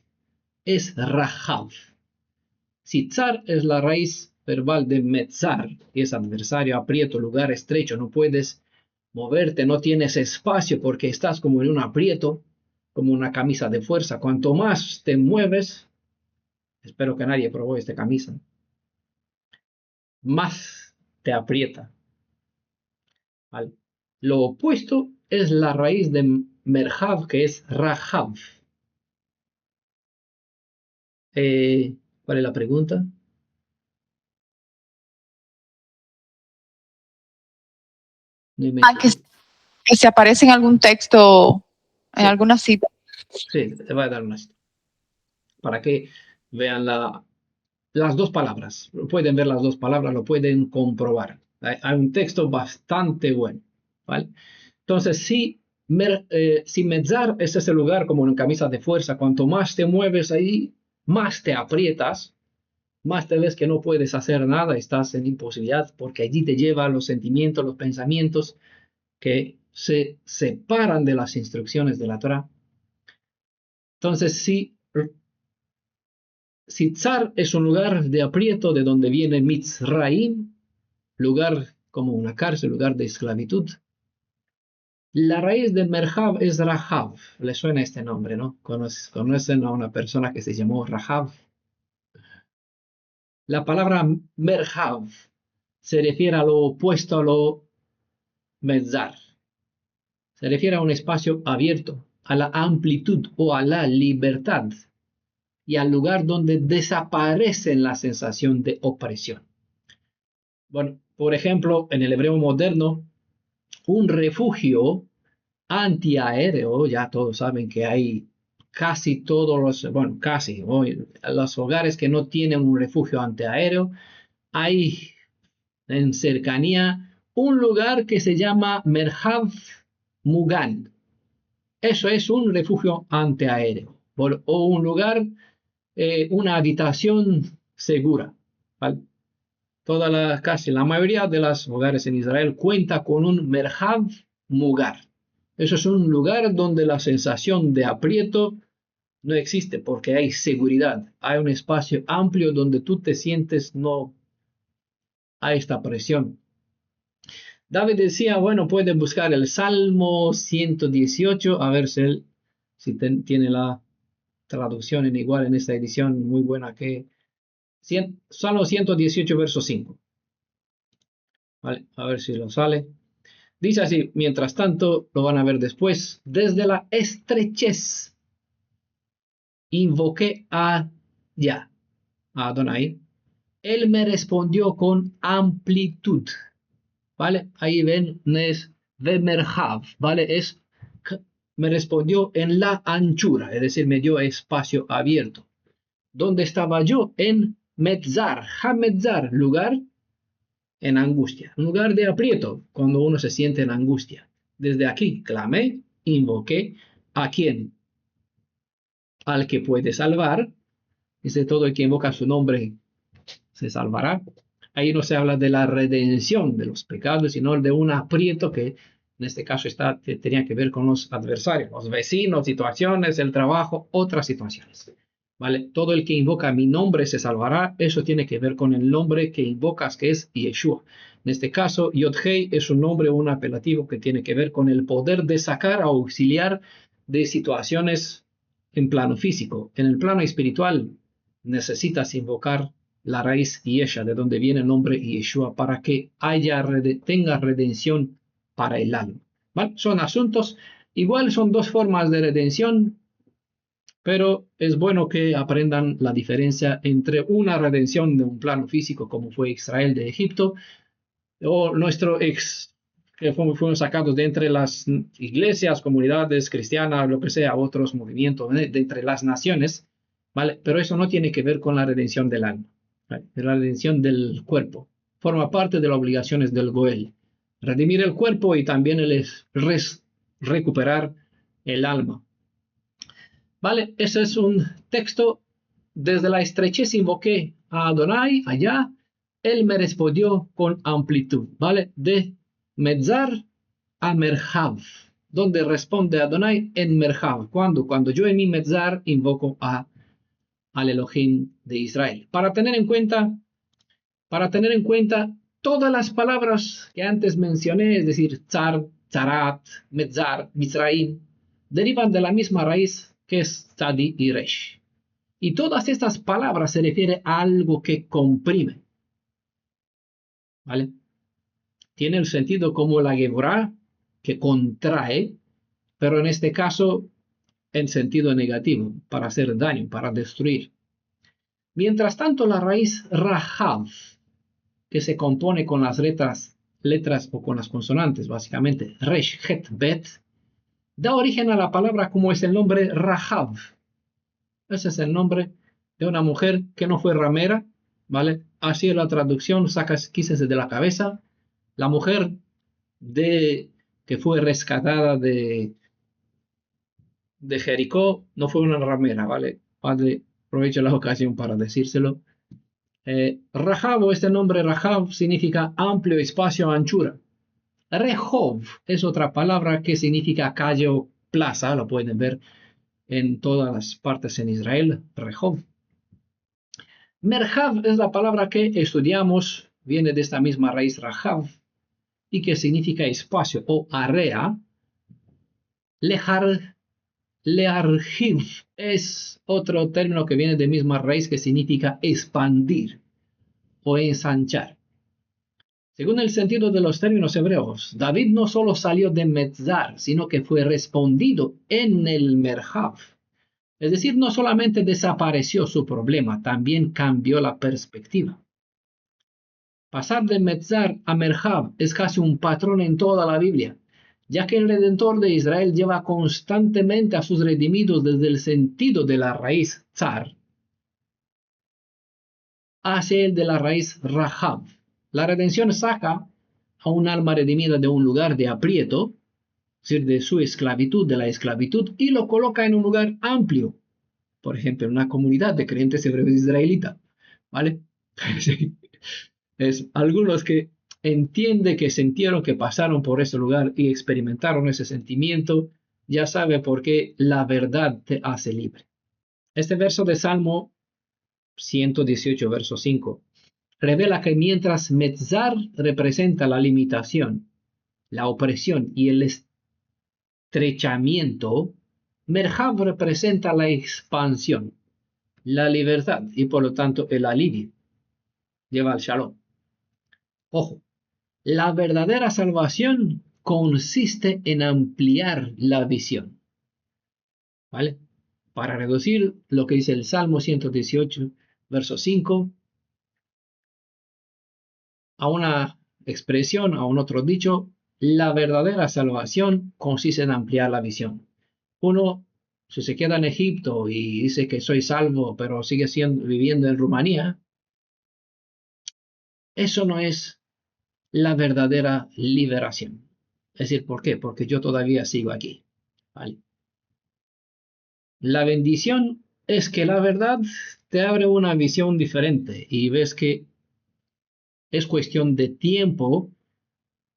es rahav. Si tzar es la raíz verbal de metzar, que es adversario, aprieto, lugar estrecho, no puedes moverte, no tienes espacio porque estás como en un aprieto, como una camisa de fuerza. Cuanto más te mueves, espero que nadie probó esta camisa, más te aprieta. ¿Vale? Lo opuesto es la raíz de merhav, que es rahav. ¿Cuál es la pregunta? Que se aparece en algún texto, en alguna cita. Sí, te voy a dar una cita. Para que vean las dos palabras. Pueden ver las dos palabras, lo pueden comprobar. Hay un texto bastante bueno. ¿Vale? Entonces, si metzar es ese lugar como en camisa de fuerza, cuanto más te mueves ahí, más te aprietas, más te ves que no puedes hacer nada, estás en imposibilidad, porque allí te llevan los sentimientos, los pensamientos que se separan de las instrucciones de la Torah. Entonces, si tzar es un lugar de aprieto de donde viene Mitzraim, lugar como una cárcel, lugar de esclavitud. La raíz de merhav es rahav. Le suena este nombre, ¿no? Conocen a una persona que se llamó Rahav. La palabra merhav se refiere a lo opuesto a lo metzar. Se refiere a un espacio abierto, a la amplitud o a la libertad y al lugar donde desaparece la sensación de opresión. Bueno, por ejemplo, en el hebreo moderno, un refugio antiaéreo, ya todos saben que hay casi todos los hogares que no tienen un refugio antiaéreo, hay en cercanía un lugar que se llama Merhav Mugan. Eso es un refugio antiaéreo, o un lugar, una habitación segura, ¿vale? Casi la mayoría de los hogares en Israel cuenta con un merhav mugar. Eso es un lugar donde la sensación de aprieto no existe porque hay seguridad. Hay un espacio amplio donde tú te sientes no hay esta presión. David decía, bueno, puede buscar el Salmo 118, a ver si tiene la traducción en igual en esta edición muy buena que Salmo 118, verso 5. Vale, a ver si lo sale. Dice así, mientras tanto, lo van a ver después, desde la estrechez invoqué a Adonai. Él me respondió con amplitud. ¿Vale? Ahí ven, es Vemerhav, ¿vale? Me respondió en la anchura, es decir, me dio espacio abierto. ¿Dónde estaba yo? En Metzar, Hametzar, lugar en angustia, un lugar de aprieto, cuando uno se siente en angustia. Desde aquí clamé, invoqué, ¿a quién? Al que puede salvar. Dice, todo el que invoca su nombre se salvará. Ahí no se habla de la redención de los pecados, sino de un aprieto que en este caso tenía que ver con los adversarios, los vecinos, situaciones, el trabajo, otras situaciones. ¿Vale? Todo el que invoca mi nombre se salvará. Eso tiene que ver con el nombre que invocas, que es Yeshua. En este caso, Yod-Hei es un nombre, un apelativo que tiene que ver con el poder de sacar, auxiliar de situaciones en plano físico. En el plano espiritual necesitas invocar la raíz Yesha, de donde viene el nombre Yeshua, para que tenga redención para el alma. ¿Vale? Son asuntos, igual son dos formas de redención, pero es bueno que aprendan la diferencia entre una redención de un plano físico, como fue Israel de Egipto, o que fuimos sacados de entre las iglesias, comunidades cristianas, lo que sea, otros movimientos, de entre las naciones, ¿vale? Pero eso no tiene que ver con la redención del alma, ¿vale? La redención del cuerpo. Forma parte de las obligaciones del Goel. Redimir el cuerpo y también recuperar el alma. ¿Vale? Ese es un texto. Desde la estrechez invoqué a Adonai, allá. Él me respondió con amplitud, ¿vale? De Metzar a Merhav, donde responde Adonai en Merhav. Cuando yo en mi Metzar invoco al Elohim de Israel. Para tener en cuenta todas las palabras que antes mencioné, es decir, Tzar, Tzarat, Metzar, Mizraim, derivan de la misma raíz que es Tzadi y Resh. Y todas estas palabras se refieren a algo que comprime, ¿vale? Tiene el sentido como la Geburah, que contrae, pero en este caso en sentido negativo, para hacer daño, para destruir. Mientras tanto, la raíz Rahav, que se compone con las letras o con las consonantes, básicamente, Resh, Het, Bet, da origen a la palabra como es el nombre Rahav. Ese es el nombre de una mujer que no fue ramera, ¿vale? Así es la traducción, quísese de la cabeza. La mujer que fue rescatada de Jericó no fue una ramera, ¿vale? Padre, aprovecho la ocasión para decírselo. Rahav, o este nombre Rahav, significa amplio, espacio, anchura. Rehov es otra palabra que significa calle o plaza, lo pueden ver en todas las partes en Israel, Rehov. Merhav es la palabra que estudiamos, viene de esta misma raíz Rahav, y que significa espacio o area. Learhiv es otro término que viene de misma raíz que significa expandir o ensanchar. Según el sentido de los términos hebreos, David no solo salió de Metzar, sino que fue respondido en el Merhav. Es decir, no solamente desapareció su problema, también cambió la perspectiva. Pasar de Metzar a Merhav es casi un patrón en toda la Biblia, ya que el Redentor de Israel lleva constantemente a sus redimidos desde el sentido de la raíz Tzar hacia el de la raíz Rahav. La redención saca a un alma redimida de un lugar de aprieto, es decir, de su esclavitud, de la esclavitud, y lo coloca en un lugar amplio, por ejemplo, en una comunidad de creyentes hebreos israelitas, ¿vale? Sí. Es algunos que entienden, que sintieron, que pasaron por ese lugar y experimentaron ese sentimiento, ya sabe por qué la verdad te hace libre. Este verso de Salmo 118, verso 5, revela que mientras Metzar representa la limitación, la opresión y el estrechamiento, Merhav representa la expansión, la libertad y por lo tanto el alivio. Lleva al shalom. Ojo, la verdadera salvación consiste en ampliar la visión, ¿vale? Para reducir lo que dice el Salmo 118, verso 5, a una expresión, a un otro dicho, la verdadera salvación consiste en ampliar la visión. Uno, si se queda en Egipto y dice que soy salvo, pero sigue viviendo en Rumanía, eso no es la verdadera liberación. Es decir, ¿por qué? Porque yo todavía sigo aquí, ¿vale? La bendición es que la verdad te abre una visión diferente y ves que es cuestión de tiempo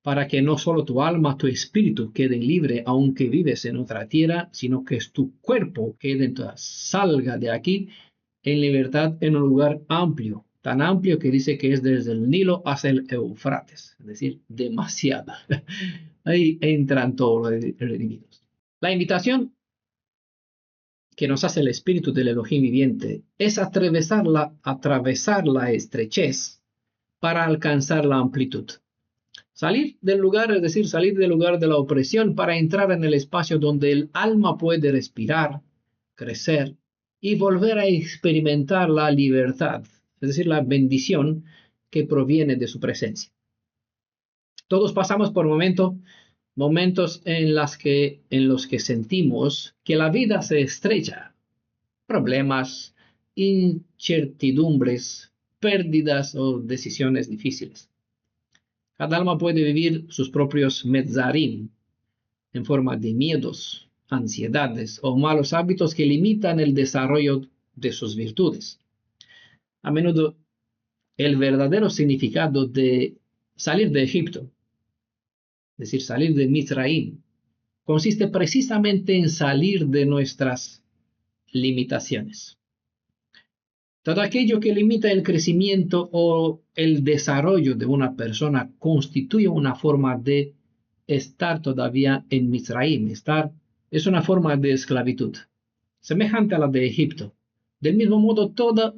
para que no solo tu alma, tu espíritu queden libre aunque vives en otra tierra, sino que tu cuerpo quede, salga de aquí en libertad en un lugar amplio, tan amplio que dice que es desde el Nilo hasta el Eufrates, es decir, demasiado. Ahí entran todos los redimidos. La invitación que nos hace el espíritu del Elohim viviente es atravesar la estrechez para alcanzar la amplitud. Salir del lugar, es decir, salir del lugar de la opresión para entrar en el espacio donde el alma puede respirar, crecer y volver a experimentar la libertad, es decir, la bendición que proviene de su presencia. Todos pasamos por momentos en los que sentimos que la vida se estrecha, problemas, incertidumbres, pérdidas o decisiones difíciles. Cada alma puede vivir sus propios medzarim en forma de miedos, ansiedades o malos hábitos que limitan el desarrollo de sus virtudes. A menudo, el verdadero significado de salir de Egipto, es decir, salir de Mizraim, consiste precisamente en salir de nuestras limitaciones. Todo aquello que limita el crecimiento o el desarrollo de una persona constituye una forma de estar todavía en Mizraim. Es una forma de esclavitud, semejante a la de Egipto. Del mismo modo, toda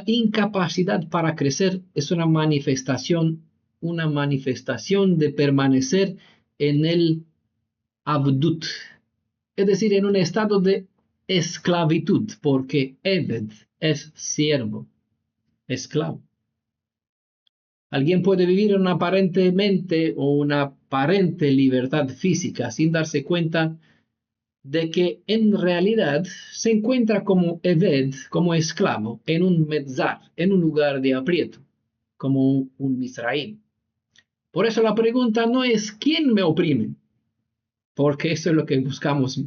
incapacidad para crecer es una manifestación de permanecer en el abdut, es decir, en un estado de esclavitud, porque Eved es siervo, esclavo. Alguien puede vivir en una aparente libertad física sin darse cuenta de que en realidad se encuentra como Eved, como esclavo, en un metzar, en un lugar de aprieto, como un Mizraim. Por eso la pregunta no es ¿quién me oprime? Porque eso es lo que buscamos.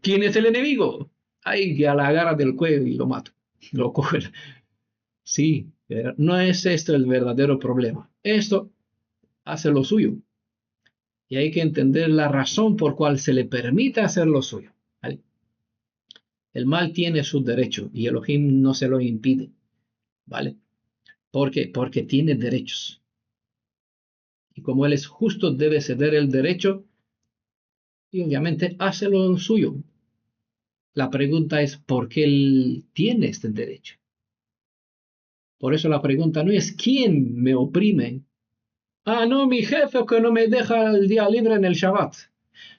¿Quién es el enemigo? Ay, que a la agarra del cuello y lo mato. Lo coge. Sí, pero no es esto el verdadero problema. Esto hace lo suyo. Y hay que entender la razón por cual se le permite hacer lo suyo. ¿Vale? El mal tiene su derecho y Elohim no se lo impide. ¿Vale? ¿Por qué? Porque tiene derechos. Y como él es justo, debe ceder el derecho y obviamente hace lo suyo. La pregunta es ¿por qué él tiene este derecho? Por eso la pregunta no es ¿quién me oprime? Ah, no, mi jefe que no me deja el día libre en el Shabbat.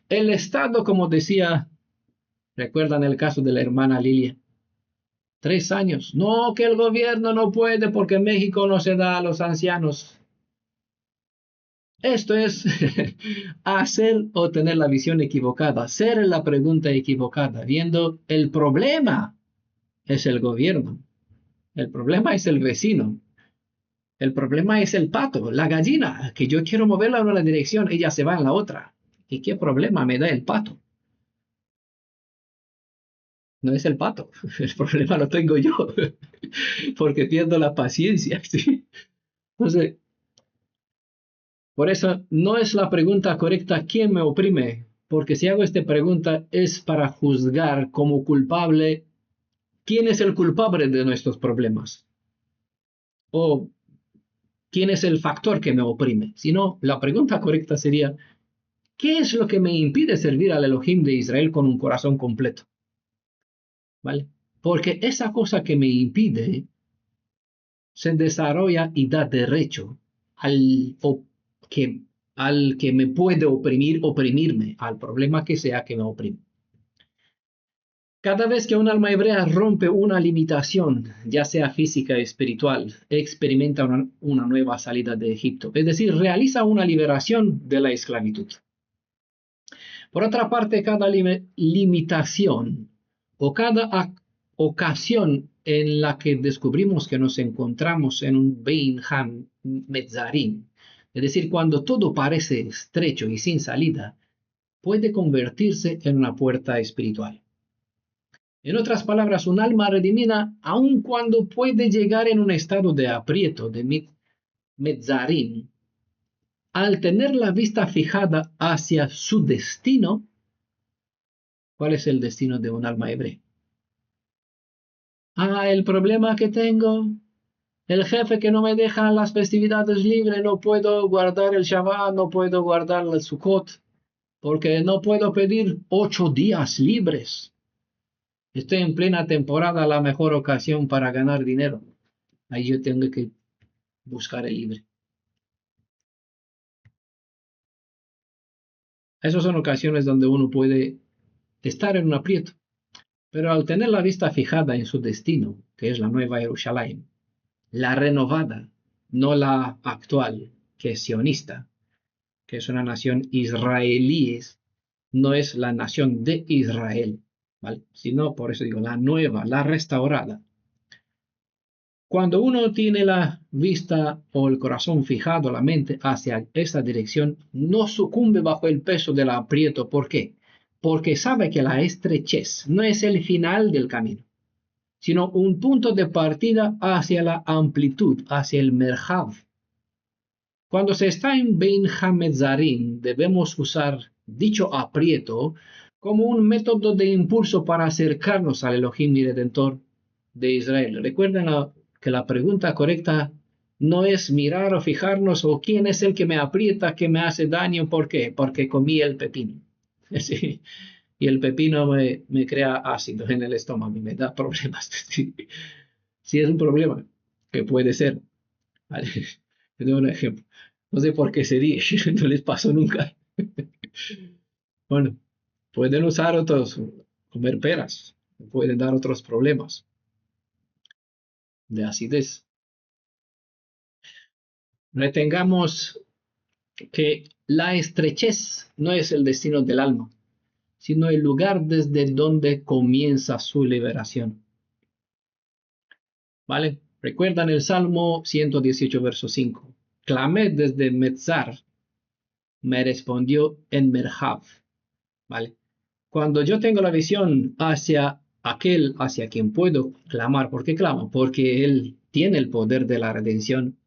El Estado, como decía, recuerdan el caso de la hermana Lilia. 3 años. No, que el gobierno no puede porque en México no se da a los ancianos. Esto es hacer o tener la visión equivocada, hacer la pregunta equivocada, viendo el problema es el gobierno, el problema es el vecino, el problema es el pato, la gallina, que yo quiero moverla en una dirección, ella se va en la otra. ¿Y qué problema me da el pato? no es el pato. El problema lo tengo yo, porque pierdo la paciencia. ¿Sí? Entonces, por eso no es la pregunta correcta ¿quién me oprime? Porque si hago esta pregunta es para juzgar como culpable quién es el culpable de nuestros problemas. O quién es el factor que me oprime. Si no, la pregunta correcta sería ¿qué es lo que me impide servir al Elohim de Israel con un corazón completo? ¿Vale? Porque esa cosa que me impide se desarrolla y da derecho al que me puede oprimirme, al problema que sea que me oprime. Cada vez que un alma hebrea rompe una limitación, ya sea física o espiritual, experimenta una nueva salida de Egipto, es decir, realiza una liberación de la esclavitud. Por otra parte, cada limitación o cada ocasión en la que descubrimos que nos encontramos en un Bein HaMetzarim, es decir, cuando todo parece estrecho y sin salida, puede convertirse en una puerta espiritual. En otras palabras, un alma redimida, aun cuando puede llegar en un estado de aprieto, de Metzarim, al tener la vista fijada hacia su destino. ¿Cuál es el destino de un alma hebrea? El problema que tengo, el jefe que no me deja las festividades libres, no puedo guardar el Shabbat, no puedo guardar el Sukkot, porque no puedo pedir 8 días libres. Estoy en plena temporada, la mejor ocasión para ganar dinero. Ahí yo tengo que buscar el libre. Esas son ocasiones donde uno puede estar en un aprieto. Pero al tener la vista fijada en su destino, que es la nueva Jerusalén, la renovada, no la actual, que es sionista, que es una nación israelí, no es la nación de Israel, ¿vale? Sino, por eso digo, la nueva, la restaurada. Cuando uno tiene la vista o el corazón fijado, la mente hacia esa dirección, no sucumbe bajo el peso del aprieto. ¿Por qué? Porque sabe que la estrechez no es el final del camino, sino un punto de partida hacia la amplitud, hacia el merhav. Cuando se está en Bein HaMetzarim, debemos usar dicho aprieto como un método de impulso para acercarnos al Elohim y Redentor de Israel. Recuerden que la pregunta correcta no es mirar o fijarnos o quién es el que me aprieta, que me hace daño. ¿Por qué? Porque comí el pepino. Sí. Y el pepino me crea ácido en el estómago y me da problemas. Sí, es un problema, que puede ser. Vale. Te doy un ejemplo. No sé por qué sería, no les pasó nunca. Bueno, pueden usar otros, comer peras, pueden dar otros problemas de acidez. Retengamos que la estrechez no es el destino del alma, sino el lugar desde donde comienza su liberación. ¿Vale? Recuerdan el Salmo 118, verso 5. Clamé desde Metzar, me respondió en Merhav. ¿Vale? Cuando yo tengo la visión hacia aquel hacia quien puedo clamar, ¿por qué clamo? Porque Él tiene el poder de la redención,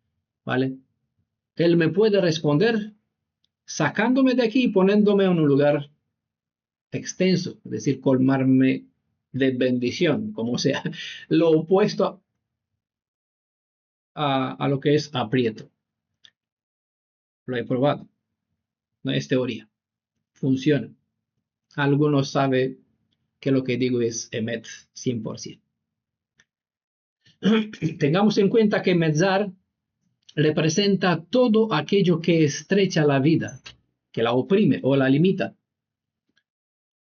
¿vale? Él me puede responder sacándome de aquí y poniéndome en un lugar extenso, es decir, colmarme de bendición, como sea, lo opuesto a lo que es aprieto. Lo he probado, no es teoría, funciona. Algunos saben que lo que digo es emet 100%. Tengamos en cuenta que Metzar representa todo aquello que estrecha la vida, que la oprime o la limita,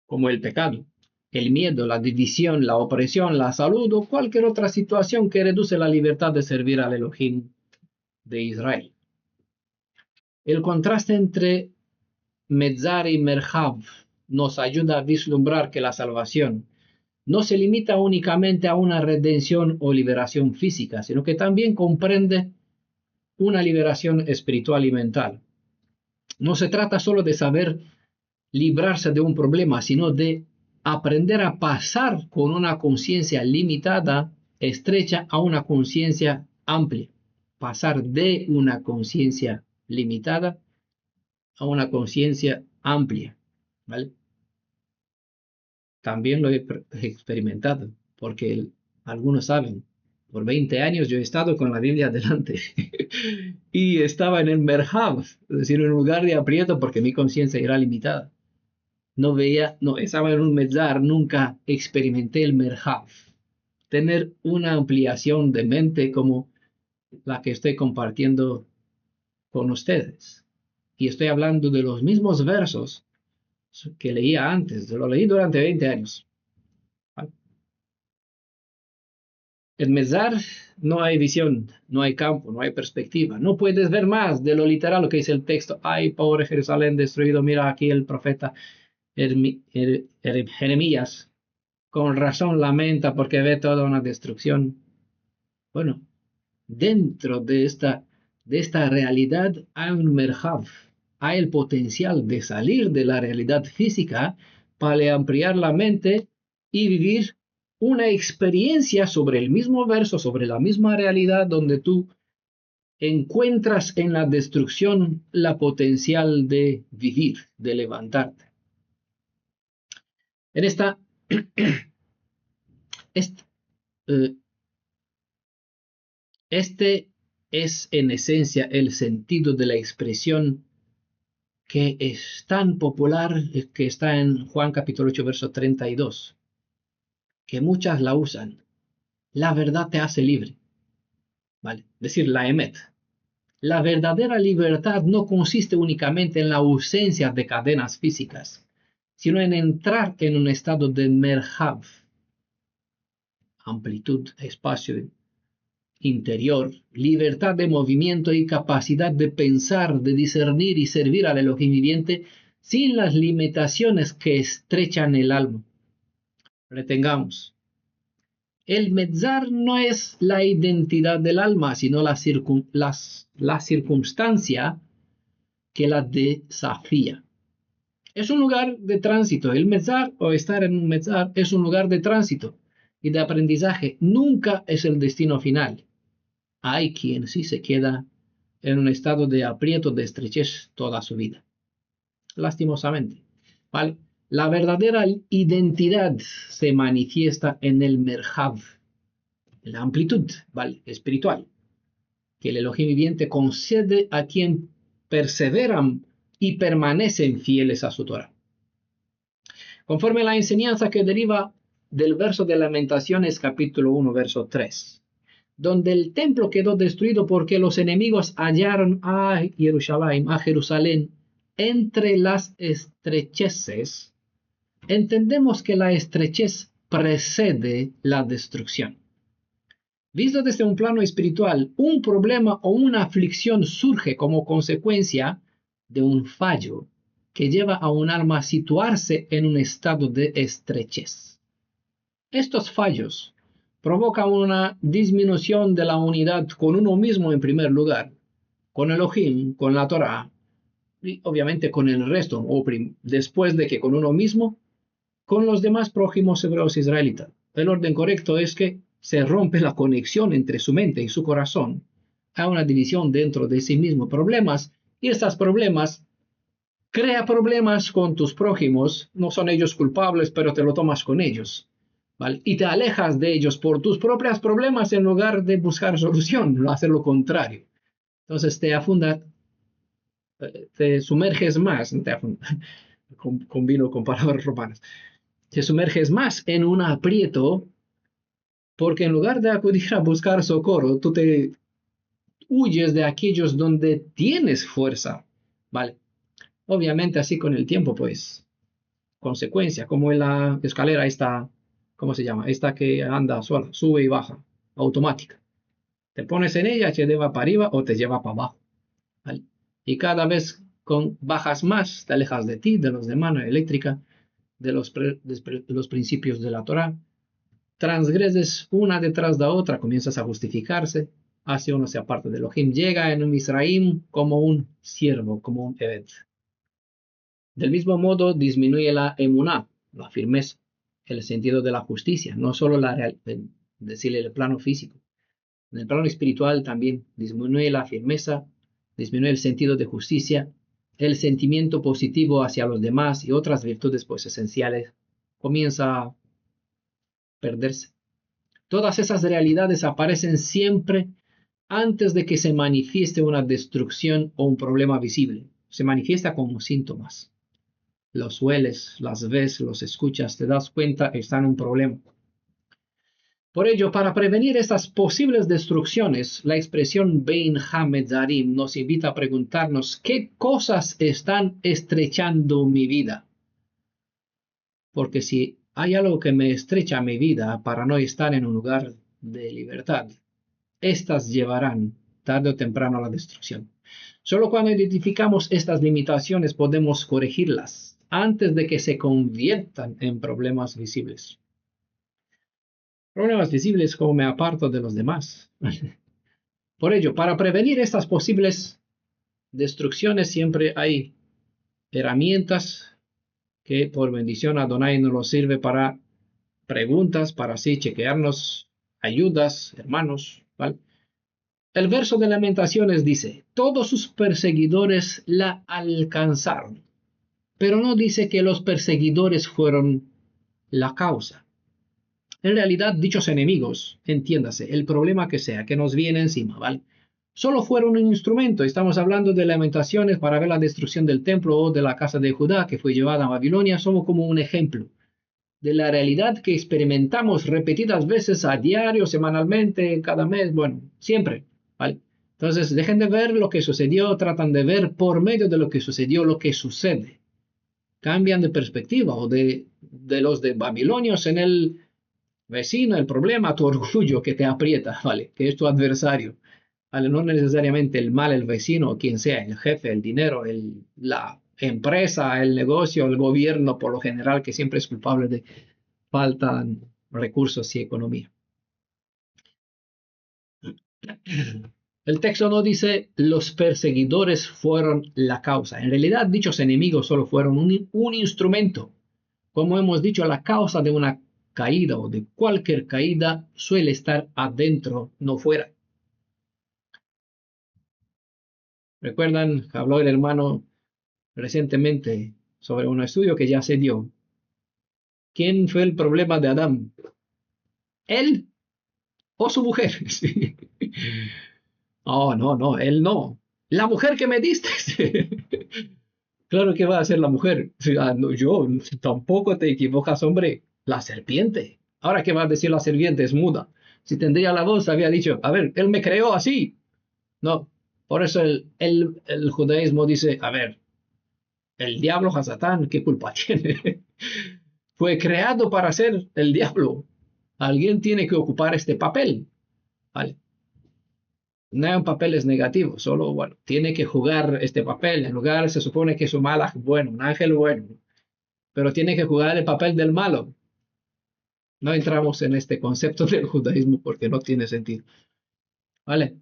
como el pecado, el miedo, la división, la opresión, la salud o cualquier otra situación que reduce la libertad de servir al Elohim de Israel. El contraste entre Metzar y Merhav nos ayuda a vislumbrar que la salvación no se limita únicamente a una redención o liberación física, sino que también comprende una liberación espiritual y mental. No se trata solo de saber librarse de un problema, sino de aprender a pasar con una conciencia limitada, estrecha, a una conciencia amplia. Pasar de una conciencia limitada a una conciencia amplia, ¿vale? También lo he experimentado, porque algunos saben, por 20 años yo he estado con la Biblia delante y estaba en el merhav, es decir, en un lugar de aprieto porque mi conciencia era limitada. No veía, no, estaba en un metzar, nunca experimenté el merhav. Tener una ampliación de mente como la que estoy compartiendo con ustedes. Y estoy hablando de los mismos versos que leía antes, lo leí durante 20 años. En Mezar no hay visión, no hay campo, no hay perspectiva. No puedes ver más de lo literal lo que dice el texto. Ay, pobre Jerusalén destruido. Mira aquí el profeta Jeremías. Con razón lamenta porque ve toda una destrucción. Bueno, dentro de esta realidad hay un merhav. Hay el potencial de salir de la realidad física para ampliar la mente y vivir una experiencia sobre el mismo verso, sobre la misma realidad, donde tú encuentras en la destrucción la potencial de vivir, de levantarte. En este es en esencia el sentido de la expresión que es tan popular, que está en Juan capítulo 8, verso 32, que muchas la usan. La verdad te hace libre. ¿Vale? Es decir, la emet. La verdadera libertad no consiste únicamente en la ausencia de cadenas físicas, sino en entrar en un estado de merhav, amplitud, espacio interior, libertad de movimiento y capacidad de pensar, de discernir y servir al Elohim viviente sin las limitaciones que estrechan el alma. Retengamos. El Metzar no es la identidad del alma, sino la circunstancia que la desafía. Es un lugar de tránsito. El Metzar o estar en un Metzar es un lugar de tránsito y de aprendizaje. Nunca es el destino final. Hay quien sí se queda en un estado de aprieto, de estrechez toda su vida. Lastimosamente. ¿Vale? La verdadera identidad se manifiesta en el merhav, la amplitud, ¿vale? Espiritual, que el Elohim viviente concede a quien perseveran y permanecen fieles a su Torah. Conforme a la enseñanza que deriva del verso de Lamentaciones, capítulo 1, verso 3, donde el templo quedó destruido porque los enemigos hallaron a Jerusalén, entre las estrecheces, entendemos que la estrechez precede la destrucción. Visto desde un plano espiritual, un problema o una aflicción surge como consecuencia de un fallo que lleva a un alma a situarse en un estado de estrechez. Estos fallos provocan una disminución de la unidad con uno mismo en primer lugar, con Elohim, con la Torah, y obviamente con el resto, o después de que con uno mismo, con los demás prójimos hebreos israelitas. El orden correcto es que se rompe la conexión entre su mente y su corazón. Hay una división dentro de sí mismo, problemas, y estos problemas crea problemas con tus prójimos, no son ellos culpables, pero te lo tomas con ellos, ¿vale? Y te alejas de ellos por tus propios problemas en lugar de buscar solución, hacer lo contrario. Entonces te sumerges más, combino con palabras romanas, te sumerges más en un aprieto porque en lugar de acudir a buscar socorro, tú te huyes de aquellos donde tienes fuerza, ¿vale? Obviamente así con el tiempo, pues, consecuencia, como en la escalera esta, ¿cómo se llama? Esta que anda sola, sube y baja, automática. Te pones en ella, te lleva para arriba o te lleva para abajo, ¿vale? Y cada vez bajas más, te alejas de ti, de los de mano eléctrica, de los principios de la Torah, transgredes una detrás de otra, comienzas a justificarse, hacia uno se aparte de Elohim, llega en un Misraim como un siervo, como un Eved. Del mismo modo disminuye la emuná, la firmeza, el sentido de la justicia, no solo decirle el plano físico. En el plano espiritual también disminuye la firmeza, disminuye el sentido de justicia, el sentimiento positivo hacia los demás y otras virtudes pues esenciales comienza a perderse. Todas esas realidades aparecen siempre antes de que se manifieste una destrucción o un problema visible. Se manifiesta como síntomas. Los hueles, las ves, los escuchas, te das cuenta, está en un problema. Por ello, para prevenir estas posibles destrucciones, la expresión Bein HaMetzarim nos invita a preguntarnos qué cosas están estrechando mi vida. Porque si hay algo que me estrecha mi vida para no estar en un lugar de libertad, estas llevarán tarde o temprano a la destrucción. Solo cuando identificamos estas limitaciones podemos corregirlas antes de que se conviertan en problemas visibles. Problemas visibles como me aparto de los demás. Por ello, para prevenir estas posibles destrucciones siempre hay herramientas que por bendición Adonai nos sirve para preguntas, para así chequearnos, ayudas, hermanos, ¿vale? El verso de Lamentaciones dice, todos sus perseguidores la alcanzaron, pero no dice que los perseguidores fueron la causa. En realidad, dichos enemigos, entiéndase, el problema que sea, que nos viene encima, ¿vale? Solo fueron un instrumento. Estamos hablando de Lamentaciones para ver la destrucción del templo o de la casa de Judá que fue llevada a Babilonia. Somos como un ejemplo de la realidad que experimentamos repetidas veces a diario, semanalmente, cada mes, bueno, siempre, ¿vale? Entonces, dejen de ver lo que sucedió, tratan de ver por medio de lo que sucedió, lo que sucede. Cambian de perspectiva o de los de babilonios en el vecino, el problema, tu orgullo que te aprieta, ¿vale? Que es tu adversario. ¿Vale? No necesariamente el mal, el vecino, o quien sea, el jefe, el dinero, la empresa, el negocio, el gobierno, por lo general, que siempre es culpable de faltan recursos y economía. El texto no dice los perseguidores fueron la causa. En realidad, dichos enemigos solo fueron un instrumento. Como hemos dicho, la causa de una caída o de cualquier caída suele estar adentro, no fuera. ¿Recuerdan? Habló el hermano recientemente sobre un estudio que ya se dio. ¿Quién fue el problema de Adán? ¿Él o su mujer? Sí. Oh, no, él no. La mujer que me diste. Claro que va a ser la mujer. No, yo tampoco te equivocas, hombre. La serpiente. Ahora, ¿qué va a decir la serpiente? Es muda. Si tendría la voz, había dicho, a ver, él me creó así. No. Por eso el judaísmo dice, a ver, el diablo Hasatán, ¿qué culpa tiene? Fue creado para ser el diablo. Alguien tiene que ocupar este papel. ¿Vale? No hay papeles negativos, solo, bueno, tiene que jugar este papel. En lugar, se supone que es un bueno, un ángel bueno, pero tiene que jugar el papel del malo. No entramos en este concepto del judaísmo porque no tiene sentido. ¿Vale?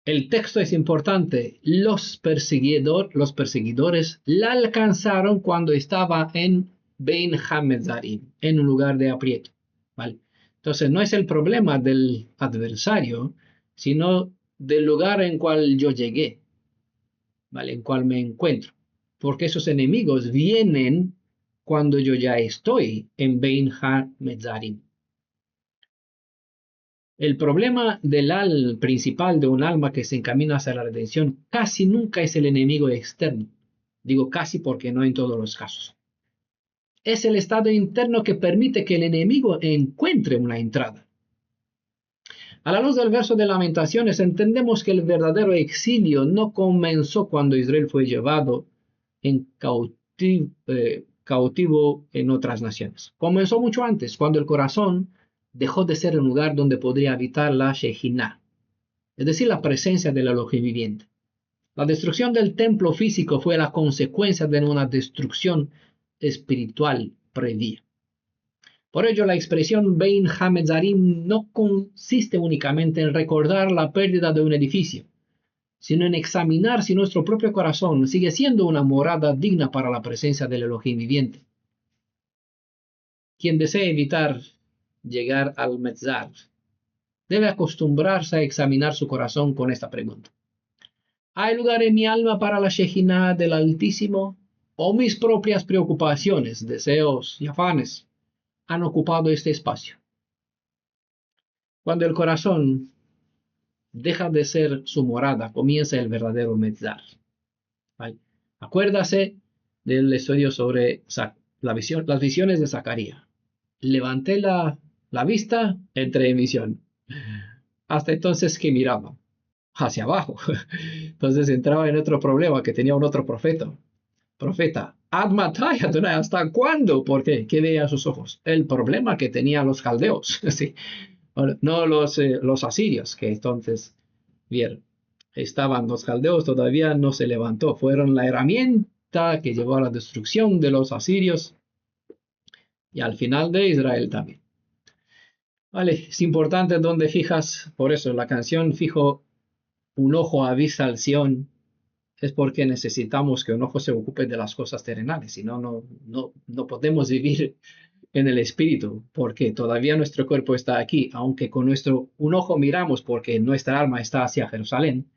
El texto es importante. Los perseguidores la alcanzaron cuando estaba en Bein HaMetzarim, en un lugar de aprieto. ¿Vale? Entonces, no es el problema del adversario, sino del lugar en cual yo llegué, ¿vale? En cual me encuentro. Porque esos enemigos vienen cuando yo ya estoy en Bein HaMetzarim. El problema principal de un alma que se encamina hacia la redención casi nunca es el enemigo externo. Digo casi porque no en todos los casos. Es el estado interno que permite que el enemigo encuentre una entrada. A la luz del verso de Lamentaciones entendemos que el verdadero exilio no comenzó cuando Israel fue llevado en cautivo en otras naciones. Comenzó mucho antes, cuando el corazón dejó de ser el lugar donde podría habitar la Shejinah, es decir, la presencia del Elohim viviente. La destrucción del templo físico fue la consecuencia de una destrucción espiritual previa. Por ello, la expresión Bein HaMetzarim no consiste únicamente en recordar la pérdida de un edificio, sino en examinar si nuestro propio corazón sigue siendo una morada digna para la presencia del Elohim viviente. quien desee evitar llegar al Metzar debe acostumbrarse a examinar su corazón con esta pregunta. ¿Hay lugar en mi alma para la Shejinah del Altísimo? ¿O mis propias preocupaciones, deseos y afanes han ocupado este espacio? Cuando el corazón deja de ser su morada, comienza el verdadero Metzar. ¿Vale? Acuérdase del estudio sobre las visiones de Zacarías. Levanté la vista, entré en visión. Hasta entonces, ¿qué miraba? Hacia abajo. Entonces entraba en otro problema, que tenía un otro profeta. Ad matai Adonai, ¿hasta cuándo? ¿Por qué? ¿Qué veía a sus ojos? El problema que tenían los caldeos, sí. No los asirios, que entonces vieron. Estaban los caldeos, todavía no se levantó. Fueron la herramienta que llevó a la destrucción de los asirios y al final de Israel también. Vale, es importante dónde fijas, por eso la canción fijo un ojo avisa al Sión, es porque necesitamos que un ojo se ocupe de las cosas terrenales, si no, no podemos vivir en el espíritu, porque todavía nuestro cuerpo está aquí, aunque con un ojo miramos porque nuestra alma está hacia Jerusalén,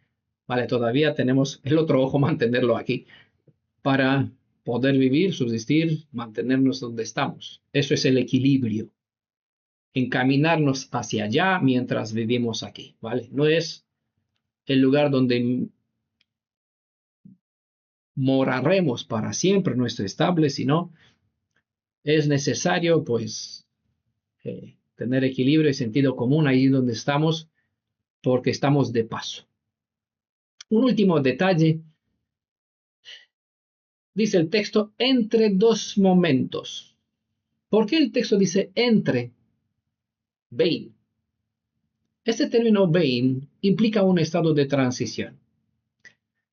vale, todavía tenemos el otro ojo mantenerlo aquí, para poder vivir, subsistir, mantenernos donde estamos. Eso es el equilibrio. Encaminarnos hacia allá mientras vivimos aquí, ¿vale? No es el lugar donde moraremos para siempre, no es estable, sino es necesario, pues, tener equilibrio y sentido común ahí donde estamos, porque estamos de paso. Un último detalle, dice el texto, entre dos momentos. ¿Por qué el texto dice entre? Bein. Este término Bein implica un estado de transición.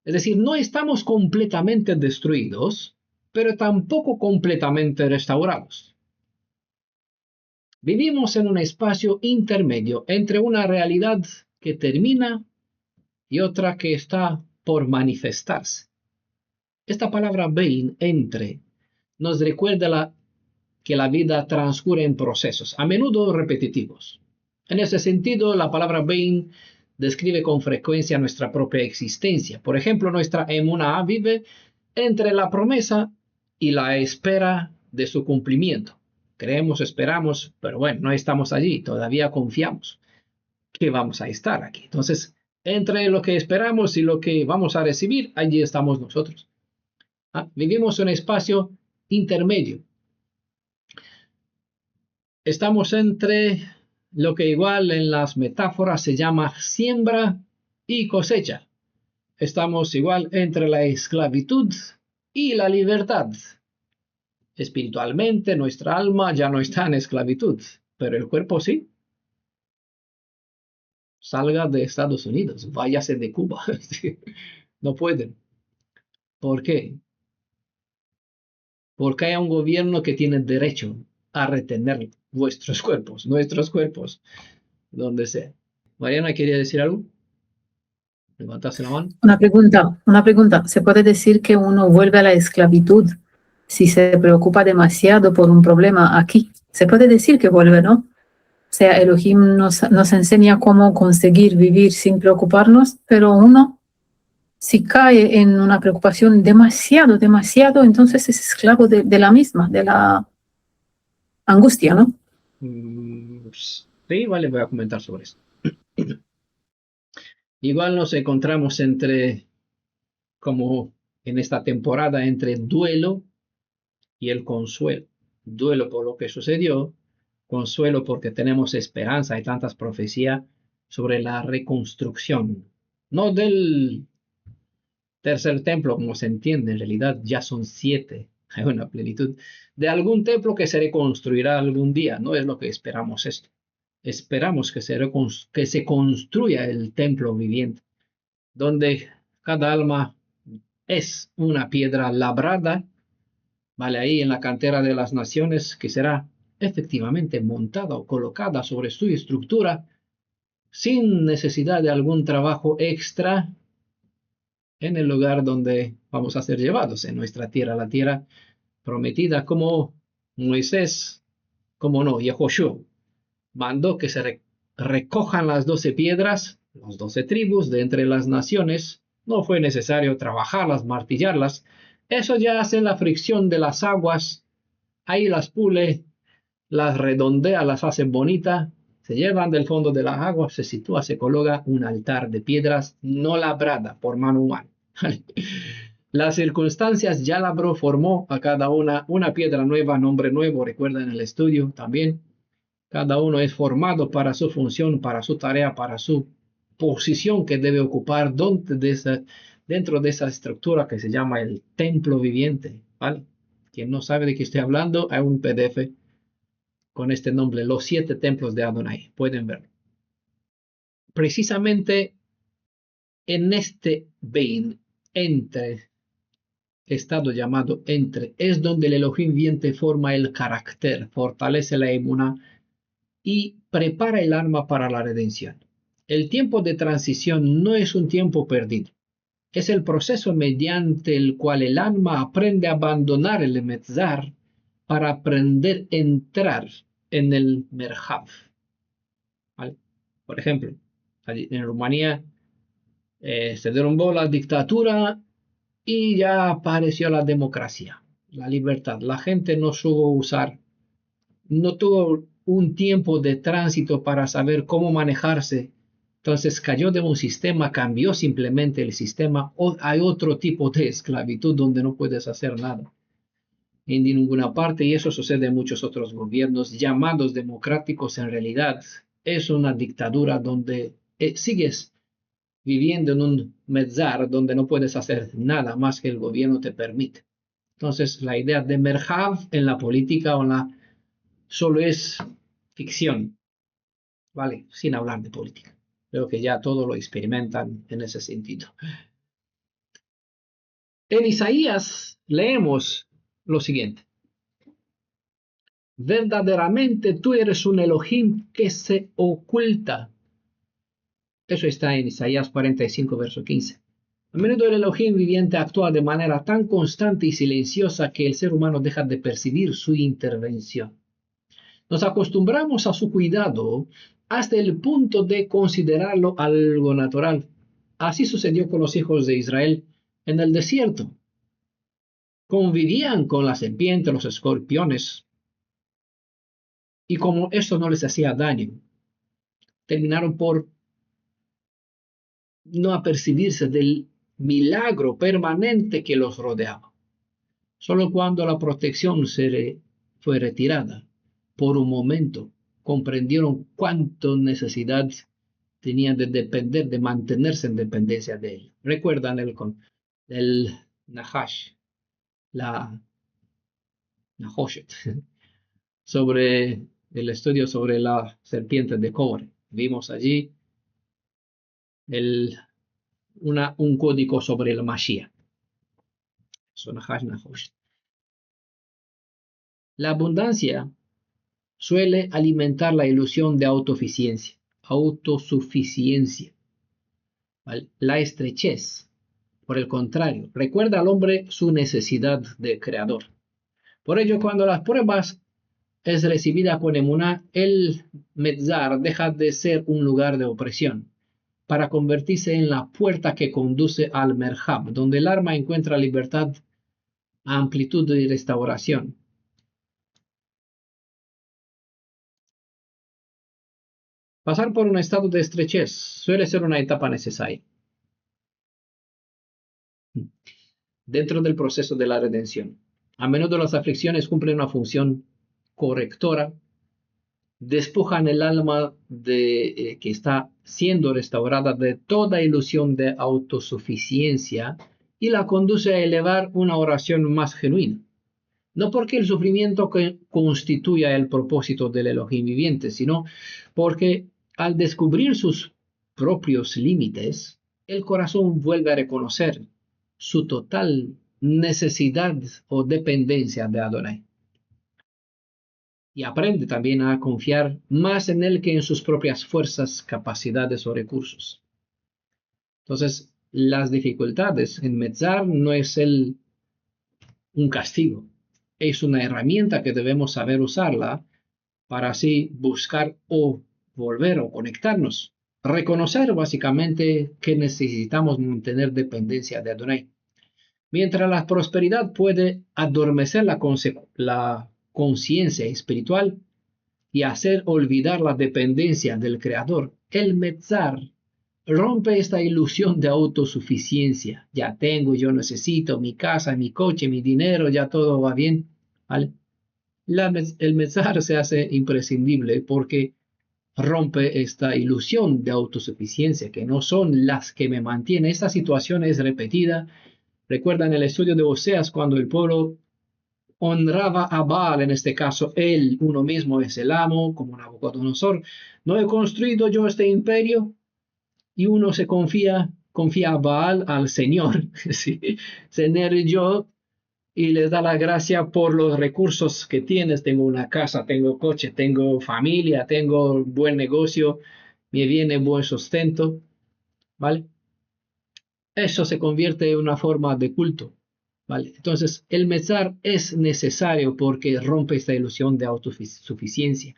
Es decir, no estamos completamente destruidos, pero tampoco completamente restaurados. Vivimos en un espacio intermedio entre una realidad que termina y otra que está por manifestarse. Esta palabra Bein, entre, nos recuerda que la vida transcurre en procesos, a menudo repetitivos. En ese sentido, la palabra Bein describe con frecuencia nuestra propia existencia. Por ejemplo, nuestra emuná vive entre la promesa y la espera de su cumplimiento. Creemos, esperamos, pero bueno, no estamos allí, todavía confiamos que vamos a estar aquí. Entonces, entre lo que esperamos y lo que vamos a recibir, allí estamos nosotros. Vivimos un espacio intermedio. Estamos entre lo que igual en las metáforas se llama siembra y cosecha. Estamos igual entre la esclavitud y la libertad. Espiritualmente, nuestra alma ya no está en esclavitud, pero el cuerpo sí. Salga de Estados Unidos, váyase de Cuba. No pueden. ¿Por qué? Porque hay un gobierno que tiene derecho a retener nuestros cuerpos, donde sea. Mariana, ¿quería decir algo? Levantaste la mano. Una pregunta. ¿Se puede decir que uno vuelve a la esclavitud si se preocupa demasiado por un problema aquí? Se puede decir que vuelve, ¿no? O sea, Elohim nos enseña cómo conseguir vivir sin preocuparnos, pero uno, si cae en una preocupación demasiado, entonces es esclavo de la misma, de la angustia, ¿no? Sí, vale, voy a comentar sobre esto. Igual nos encontramos como en esta temporada, entre duelo y el consuelo. Duelo por lo que sucedió, consuelo porque tenemos esperanza, hay tantas profecías sobre la reconstrucción. No del tercer templo, como se entiende, en realidad ya son 7, hay una plenitud, de algún templo que se reconstruirá algún día, no es lo que esperamos esto. Esperamos que se construya el templo viviente, donde cada alma es una piedra labrada, vale, ahí en la cantera de las naciones, que será efectivamente montada o colocada sobre su estructura, sin necesidad de algún trabajo extra, en el lugar donde vamos a ser llevados, en nuestra tierra, la tierra prometida, como Moisés como no, Yehoshua mandó que se recojan las 12 piedras, las 12 tribus de entre las naciones. No fue necesario trabajarlas, martillarlas. Eso ya hace la fricción de las aguas. Ahí las pule, las redondea, las hace bonitas. Se llevan del fondo de las aguas, se sitúa, se coloca un altar de piedras no labrada por mano humana. Las circunstancias ya labró, formó a cada una piedra nueva, nombre nuevo, recuerda en el estudio también. Cada uno es formado para su función, para su tarea, para su posición que debe ocupar dentro de esa estructura que se llama el templo viviente, ¿vale? Quien no sabe de qué estoy hablando, hay un PDF con este nombre, Los 7 templos de Adonai, pueden verlo. Precisamente en este vein, estado llamado entre, es donde el Elohim viviente forma el carácter, fortalece la emuná y prepara el alma para la redención. El tiempo de transición no es un tiempo perdido, es el proceso mediante el cual el alma aprende a abandonar el Metzar para aprender a entrar en el Merhav. ¿Vale? Por ejemplo, en Rumanía se derrumbó la dictadura y ya apareció la democracia, la libertad. La gente no supo usar, no tuvo un tiempo de tránsito para saber cómo manejarse. Entonces cayó de un sistema, cambió simplemente el sistema. Hay otro tipo de esclavitud donde no puedes hacer nada en ninguna parte, y eso sucede en muchos otros gobiernos llamados democráticos. En realidad es una dictadura donde sigues viviendo en un metzar donde no puedes hacer nada más que el gobierno te permite. Entonces la idea de merhav en la política solo es ficción, ¿vale? Sin hablar de política. Creo que ya todo lo experimentan en ese sentido. En Isaías leemos lo siguiente. Verdaderamente tú eres un Elohim que se oculta. Eso está en Isaías 45, verso 15. A menudo el Elohim viviente actúa de manera tan constante y silenciosa que el ser humano deja de percibir su intervención. Nos acostumbramos a su cuidado hasta el punto de considerarlo algo natural. Así sucedió con los hijos de Israel en el desierto. Convivían con la serpiente, los escorpiones, y como esto no les hacía daño, terminaron por no apercibirse del milagro permanente que los rodeaba. Solo cuando la protección fue retirada, por un momento, comprendieron cuánto necesidad tenían de depender, de mantenerse en dependencia de él. Recuerdan el Nahash, la Nahoshet, sobre el estudio sobre la serpiente de cobre. Vimos allí un código sobre el Mashiach. La abundancia suele alimentar la ilusión de autosuficiencia. ¿Vale? La estrechez, por el contrario, recuerda al hombre su necesidad de creador. Por ello, cuando las pruebas es recibida con emuná, el metzar deja de ser un lugar de opresión para convertirse en la puerta que conduce al merhab, donde el alma encuentra libertad, amplitud y restauración. Pasar por un estado de estrechez suele ser una etapa necesaria dentro del proceso de la redención. A menudo las aflicciones cumplen una función correctora, despojan el alma que está siendo restaurada de toda ilusión de autosuficiencia y la conduce a elevar una oración más genuina. No porque el sufrimiento constituya el propósito del Elohim viviente, sino porque al descubrir sus propios límites, el corazón vuelve a reconocer su total necesidad o dependencia de Adonai. Y aprende también a confiar más en él que en sus propias fuerzas, capacidades o recursos. Entonces, las dificultades en Metzar no es un castigo, es una herramienta que debemos saber usarla para así buscar o volver o conectarnos. Reconocer básicamente que necesitamos mantener dependencia de Adonai. Mientras la prosperidad puede adormecer la conciencia espiritual y hacer olvidar la dependencia del Creador, el Metzar rompe esta ilusión de autosuficiencia. Ya tengo, yo necesito mi casa, mi coche, mi dinero, ya todo va bien. ¿Vale? El Metzar se hace imprescindible porque rompe esta ilusión de autosuficiencia, que no son las que me mantienen. Esta situación es repetida. Recuerdan el estudio de Oseas cuando el pueblo honraba a Baal, en este caso él, uno mismo es el amo, como Nabucodonosor. No he construido yo este imperio, y uno se confía a Baal, al Señor, ¿sí? Señor, yo, y les da la gracia por los recursos que tienes. Tengo una casa, tengo coche, tengo familia, tengo buen negocio, me viene buen sustento, ¿vale? Eso se convierte en una forma de culto, ¿vale? Entonces, el Metzar es necesario porque rompe esta ilusión de autosuficiencia.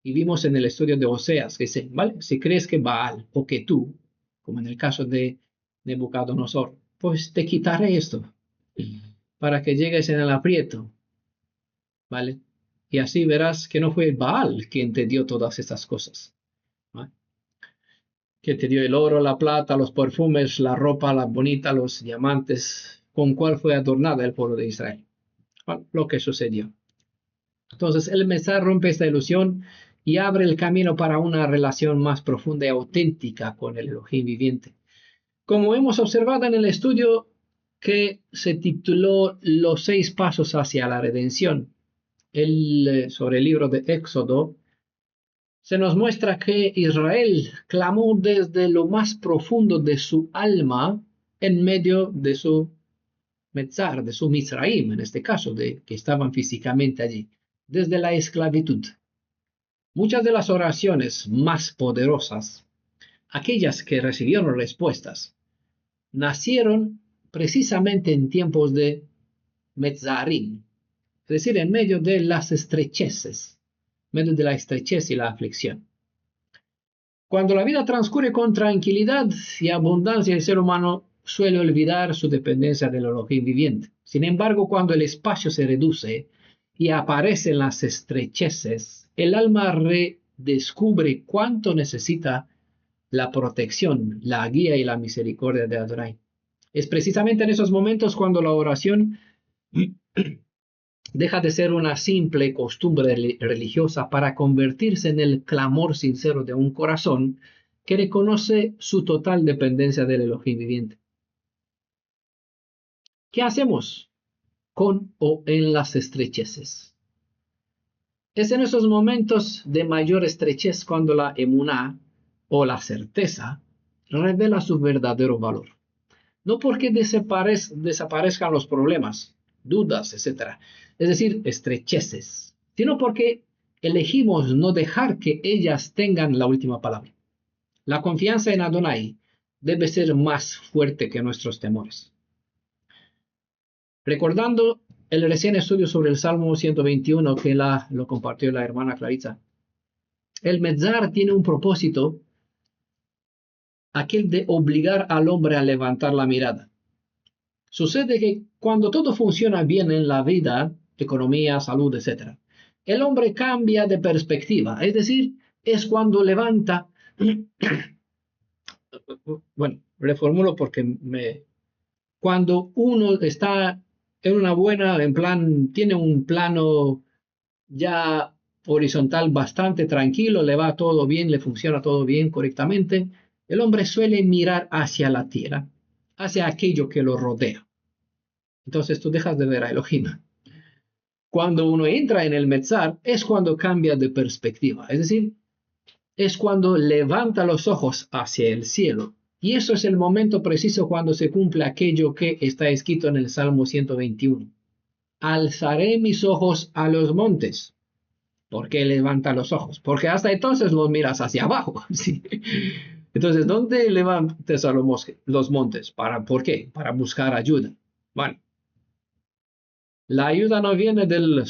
Y vimos en el estudio de Oseas que dice, ¿vale? Si crees que Baal o que tú, como en el caso de Nabucodonosor, pues te quitaré esto para que llegues en el aprieto, ¿vale? Y así verás que no fue Baal quien te dio todas estas cosas, ¿vale? Que te dio el oro, la plata, los perfumes, la ropa, la bonita, los diamantes, con cuál fue adornada el pueblo de Israel. ¿Vale? Lo que sucedió. Entonces el Mesías rompe esta ilusión y abre el camino para una relación más profunda y auténtica con el Elohim viviente. Como hemos observado en el estudio que se tituló Los 6 pasos hacia la redención, sobre el libro de Éxodo, se nos muestra que Israel clamó desde lo más profundo de su alma en medio de su Metzar, de su Mizraim, en este caso, de que estaban físicamente allí, desde la esclavitud. Muchas de las oraciones más poderosas, aquellas que recibieron respuestas, nacieron precisamente en tiempos de Metzarim, es decir, en medio de las estrecheces, en medio de la estrechez y la aflicción. Cuando la vida transcurre con tranquilidad y abundancia, el ser humano suele olvidar su dependencia del Elohim viviente. Sin embargo, cuando el espacio se reduce y aparecen las estrecheces, el alma redescubre cuánto necesita la protección, la guía y la misericordia de Adonai. Es precisamente en esos momentos cuando la oración deja de ser una simple costumbre religiosa para convertirse en el clamor sincero de un corazón que reconoce su total dependencia del Elohim viviente. ¿Qué hacemos con o en las estrecheces? Es en esos momentos de mayor estrechez cuando la emuná o la certeza revela su verdadero valor. No porque desaparezcan los problemas, dudas, etc. Es decir, estrecheces, sino porque elegimos no dejar que ellas tengan la última palabra. La confianza en Adonai debe ser más fuerte que nuestros temores. Recordando el recién estudio sobre el Salmo 121 que lo compartió la hermana Clarita, el Metzar tiene un propósito, aquel de obligar al hombre a levantar la mirada. Sucede que cuando todo funciona bien en la vida, economía, salud, etc., el hombre cambia de perspectiva, es decir, es cuando levanta, bueno, reformulo porque cuando uno está tiene un plano ya horizontal bastante tranquilo, le va todo bien, le funciona todo bien correctamente, el hombre suele mirar hacia la tierra, hacia aquello que lo rodea. Entonces tú dejas de ver a Elohim. Cuando uno entra en el Metzar es cuando cambia de perspectiva, es decir, es cuando levanta los ojos hacia el cielo. Y eso es el momento preciso cuando se cumple aquello que está escrito en el Salmo 121. Alzaré mis ojos a los montes. ¿Por qué levanta los ojos? Porque hasta entonces los miras hacia abajo. ¿Sí? Entonces, ¿dónde levantes a los montes? ¿Por qué? Para buscar ayuda. Bueno, La ayuda no viene del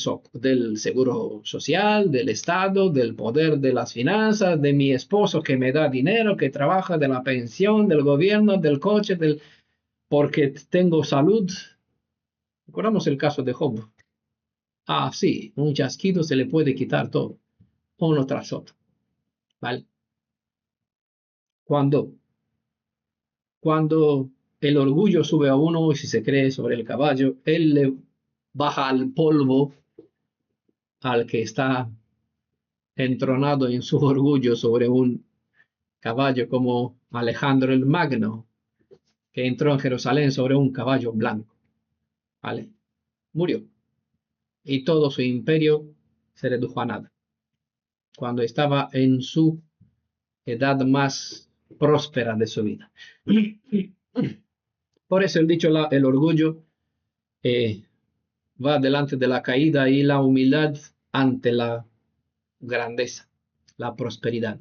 seguro social, del Estado, del poder de las finanzas, de mi esposo que me da dinero, que trabaja, de la pensión, del gobierno, del coche, porque tengo salud. Recordamos el caso de Job. Ah, sí, un chasquido se le puede quitar todo, uno tras otro. ¿Vale? Cuando el orgullo sube a uno y si se cree sobre el caballo, él le baja al polvo al que está entronado en su orgullo sobre un caballo como Alejandro el Magno, que entró en Jerusalén sobre un caballo blanco. ¿Vale? Murió. Y todo su imperio se redujo a nada. Cuando estaba en su edad más próspera de su vida. Por eso el dicho, el orgullo va delante de la caída y la humildad ante la grandeza, la prosperidad.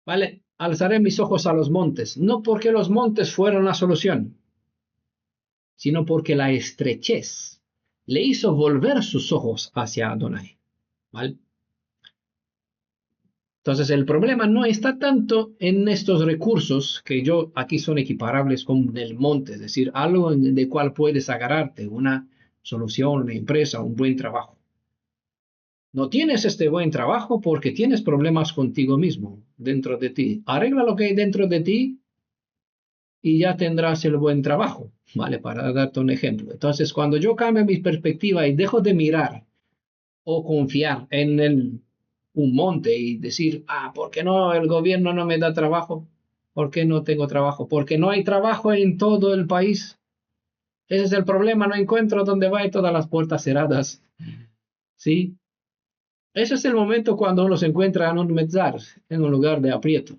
¿Vale? Alzaré mis ojos a los montes, no porque los montes fueron la solución, sino porque la estrechez le hizo volver sus ojos hacia Adonai. ¿Vale? Entonces el problema no está tanto en estos recursos que aquí son equiparables con el monte, es decir, algo de cual puedes agarrarte, una solución, una empresa, un buen trabajo. No tienes este buen trabajo porque tienes problemas contigo mismo, dentro de ti. Arregla lo que hay dentro de ti y ya tendrás el buen trabajo, ¿vale? Para darte un ejemplo. Entonces, cuando yo cambio mi perspectiva y dejo de mirar o confiar en un monte y decir, ¿por qué no el gobierno no me da trabajo? ¿Por qué no tengo trabajo? Porque no hay trabajo en todo el país. Ese es el problema, no encuentro dónde va y todas las puertas cerradas. ¿Sí? Ese es el momento cuando uno se encuentra en un metzar, en un lugar de aprieto.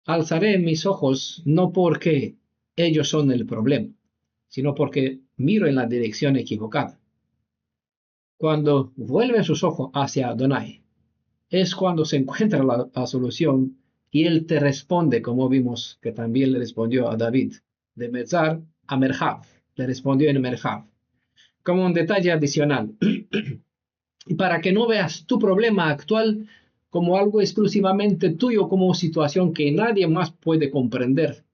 Alzaré mis ojos no porque ellos son el problema, sino porque miro en la dirección equivocada. Cuando vuelven sus ojos hacia Adonai, es cuando se encuentra la solución y él te responde, como vimos que también le respondió a David, de Metzar a Merjav, le respondió en Merjav. Como un detalle adicional, y para que no veas tu problema actual como algo exclusivamente tuyo, como situación que nadie más puede comprender.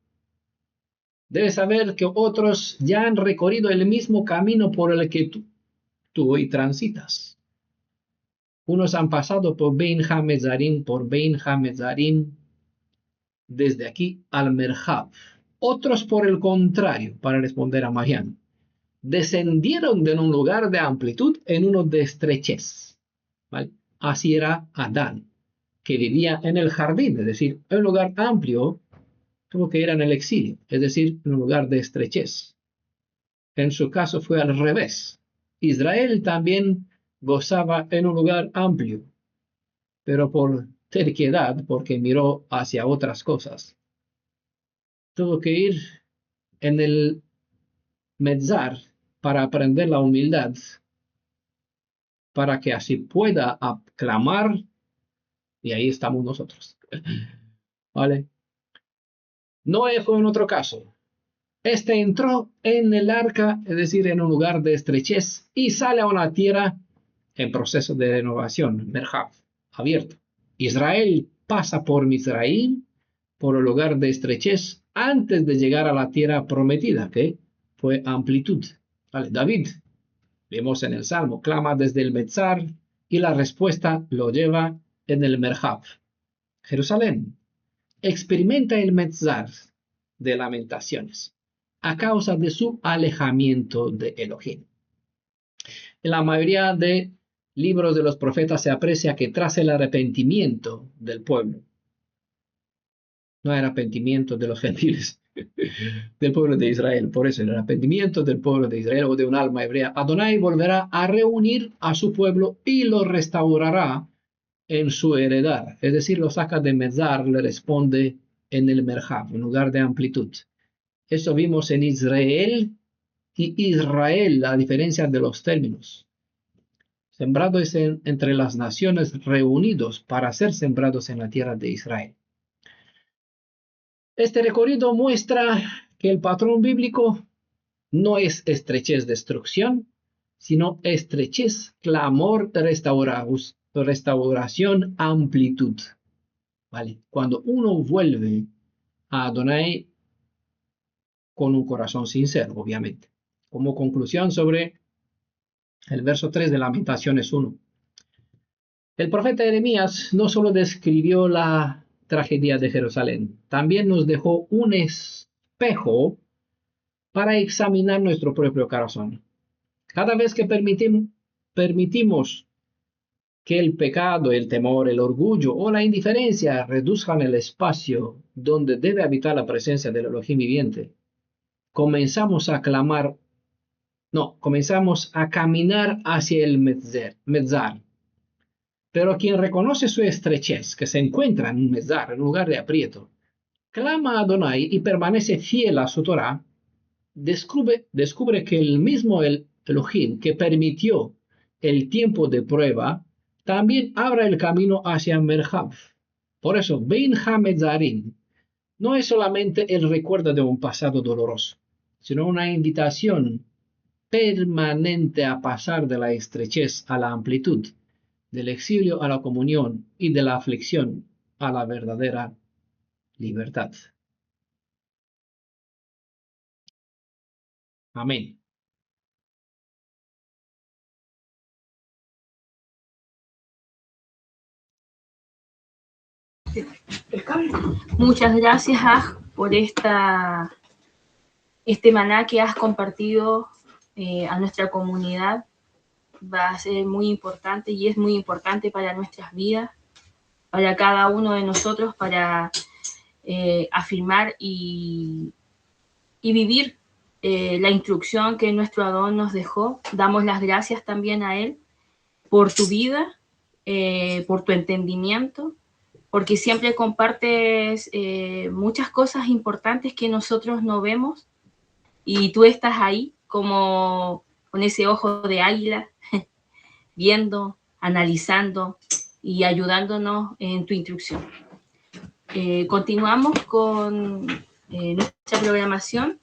Debes saber que otros ya han recorrido el mismo camino por el que tú hoy transitas. Unos han pasado por Bein Hametzarim, desde aquí al Merjav. Otros, por el contrario, para responder a Mariano, descendieron de un lugar de amplitud en uno de estrechez. ¿Vale? Así era Adán, que vivía en el jardín, es decir, en un lugar amplio, como que era en el exilio, es decir, en un lugar de estrechez. En su caso fue al revés. Israel también gozaba en un lugar amplio, pero por terquedad, porque miró hacia otras cosas, tuvo que ir en el Metzar para aprender la humildad, para que así pueda clamar, y ahí estamos nosotros. ¿Vale? Noé fue en otro caso. Este entró en el arca, es decir, en un lugar de estrechez, y sale a una tierra en proceso de renovación, Merjav, abierto. Israel pasa por Mizraim, por el lugar de estrechez, antes de llegar a la tierra prometida, que fue amplitud. ¿Vale? David, vemos en el Salmo, clama desde el Metzar, y la respuesta lo lleva en el Merjav. Jerusalén experimenta el Metzar de lamentaciones a causa de su alejamiento de Elohim. En la mayoría de libros de los profetas se aprecia que tras el arrepentimiento del pueblo, no hay arrepentimiento de los gentiles, del pueblo de Israel, por eso el arrepentimiento del pueblo de Israel o de un alma hebrea, Adonai volverá a reunir a su pueblo y lo restaurará en su heredad, es decir, lo saca de Metzar, le responde en el Merjav, en lugar de amplitud. Eso vimos en Israel y Israel, a diferencia de los términos. Sembrado es entre las naciones reunidos para ser sembrados en la tierra de Israel. Este recorrido muestra que el patrón bíblico no es estrechez destrucción, sino estrechez, clamor, restauración, amplitud. ¿Vale? Cuando uno vuelve a Adonai con un corazón sincero, obviamente. Como conclusión sobre el verso 3 de Lamentaciones 1. El profeta Jeremías no solo describió la tragedia de Jerusalén, también nos dejó un espejo para examinar nuestro propio corazón. Cada vez que permitimos que el pecado, el temor, el orgullo o la indiferencia reduzcan el espacio donde debe habitar la presencia del Elohim viviente, comenzamos a caminar hacia el Metzar. Pero quien reconoce su estrechez, que se encuentra en un Metzar, en un lugar de aprieto, clama a Adonai y permanece fiel a su Torah, descubre que el mismo Elohim que permitió el tiempo de prueba, también abre el camino hacia Merhav. Por eso, Bein HaMetzarim no es solamente el recuerdo de un pasado doloroso, sino una invitación permanente a pasar de la estrechez a la amplitud, del exilio a la comunión y de la aflicción a la verdadera libertad. Amén. Muchas gracias, Aj, por este maná que has compartido a nuestra comunidad. Va a ser muy importante y es muy importante para nuestras vidas, para cada uno de nosotros, para afirmar y vivir la instrucción que nuestro Adón nos dejó. Damos las gracias también a Él por tu vida, por tu entendimiento, porque siempre compartes muchas cosas importantes que nosotros no vemos y tú estás ahí como con ese ojo de águila, viendo, analizando y ayudándonos en tu instrucción. Continuamos con nuestra programación.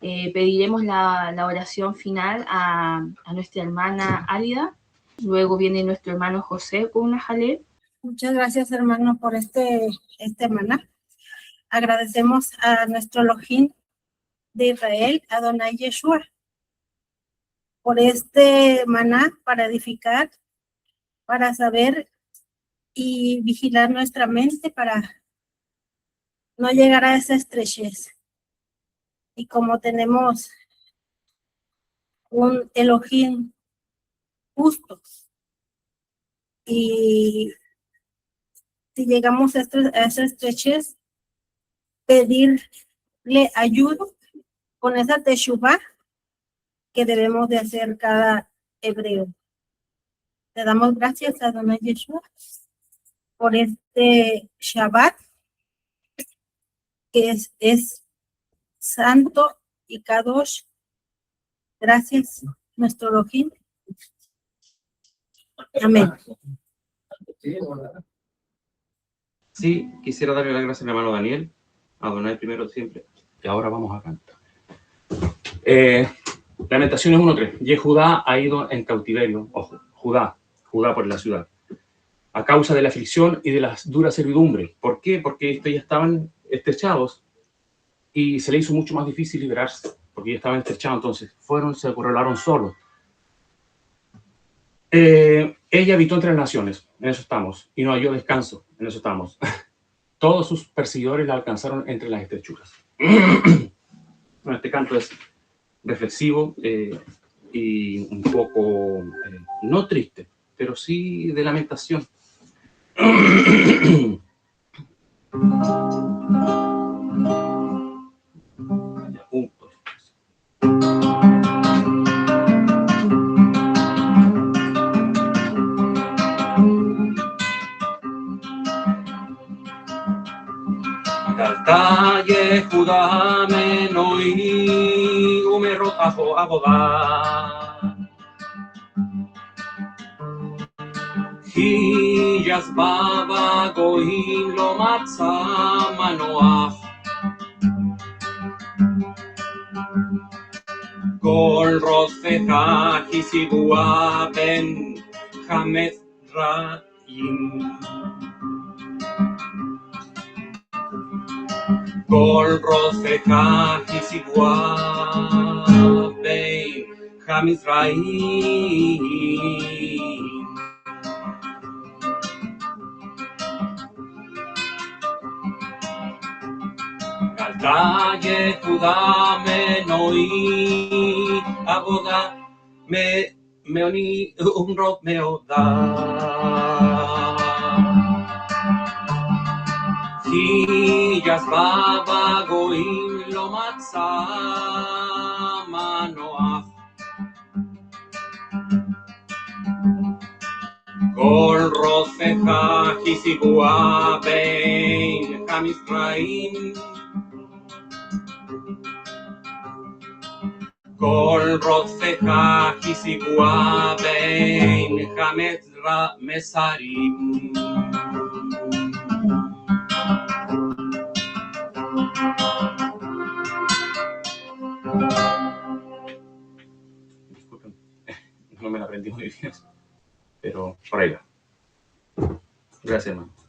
Pediremos la oración final a nuestra hermana Álida. Luego viene nuestro hermano José con una jalel. Muchas gracias, hermano, por este maná. Agradecemos a nuestro Elohim de Israel, Adonai Yeshua, por este maná para edificar, para saber y vigilar nuestra mente para no llegar a esa estrechez. Y como tenemos un Elohim justo, y si llegamos a esa estrechez, pedirle ayuda con esa teshuvá que debemos de hacer cada hebreo. Te damos gracias a Adonai Yeshua por este Shabbat, que es santo y kadosh. Gracias, nuestro Elohim. Amén. Sí, quisiera darle las gracias a mi hermano Daniel, a Adonai primero siempre, y ahora vamos a cantar. Lamentaciones 1:3. Yehudá ha ido en cautiverio, ojo, Judá por la ciudad, a causa de la aflicción y de las duras servidumbres. ¿Por qué? Porque ya estaban estrechados y se le hizo mucho más difícil liberarse, porque ya estaban estrechados, entonces se acorralaron solos. Ella habitó entre las naciones, en eso estamos, y no halló descanso, en eso estamos. Todos sus perseguidores la alcanzaron entre las estrechuras. Bueno, este canto es reflexivo y un poco, no triste, pero sí de lamentación. Galta Yehuda menoi umerotajo abodá Hi yazbaba goim lo matza manoach Kol Rofecha Hisigua Ben Hamezraim. Kol Rofecha Hisigua Ben Hamizraim. Galta Yehuda Menoi Avoda Meoni Umrot Meoda Ki Yazbaba Goim Lo Matzah Manoach Kol Rofecha Hisigua Ben Hamizraim Kol Rofecha Hisigua Ben Hamezra Mesarim. Disculpen, no me la aprendí muy bien, pero por ahí va. Gracias, hermano.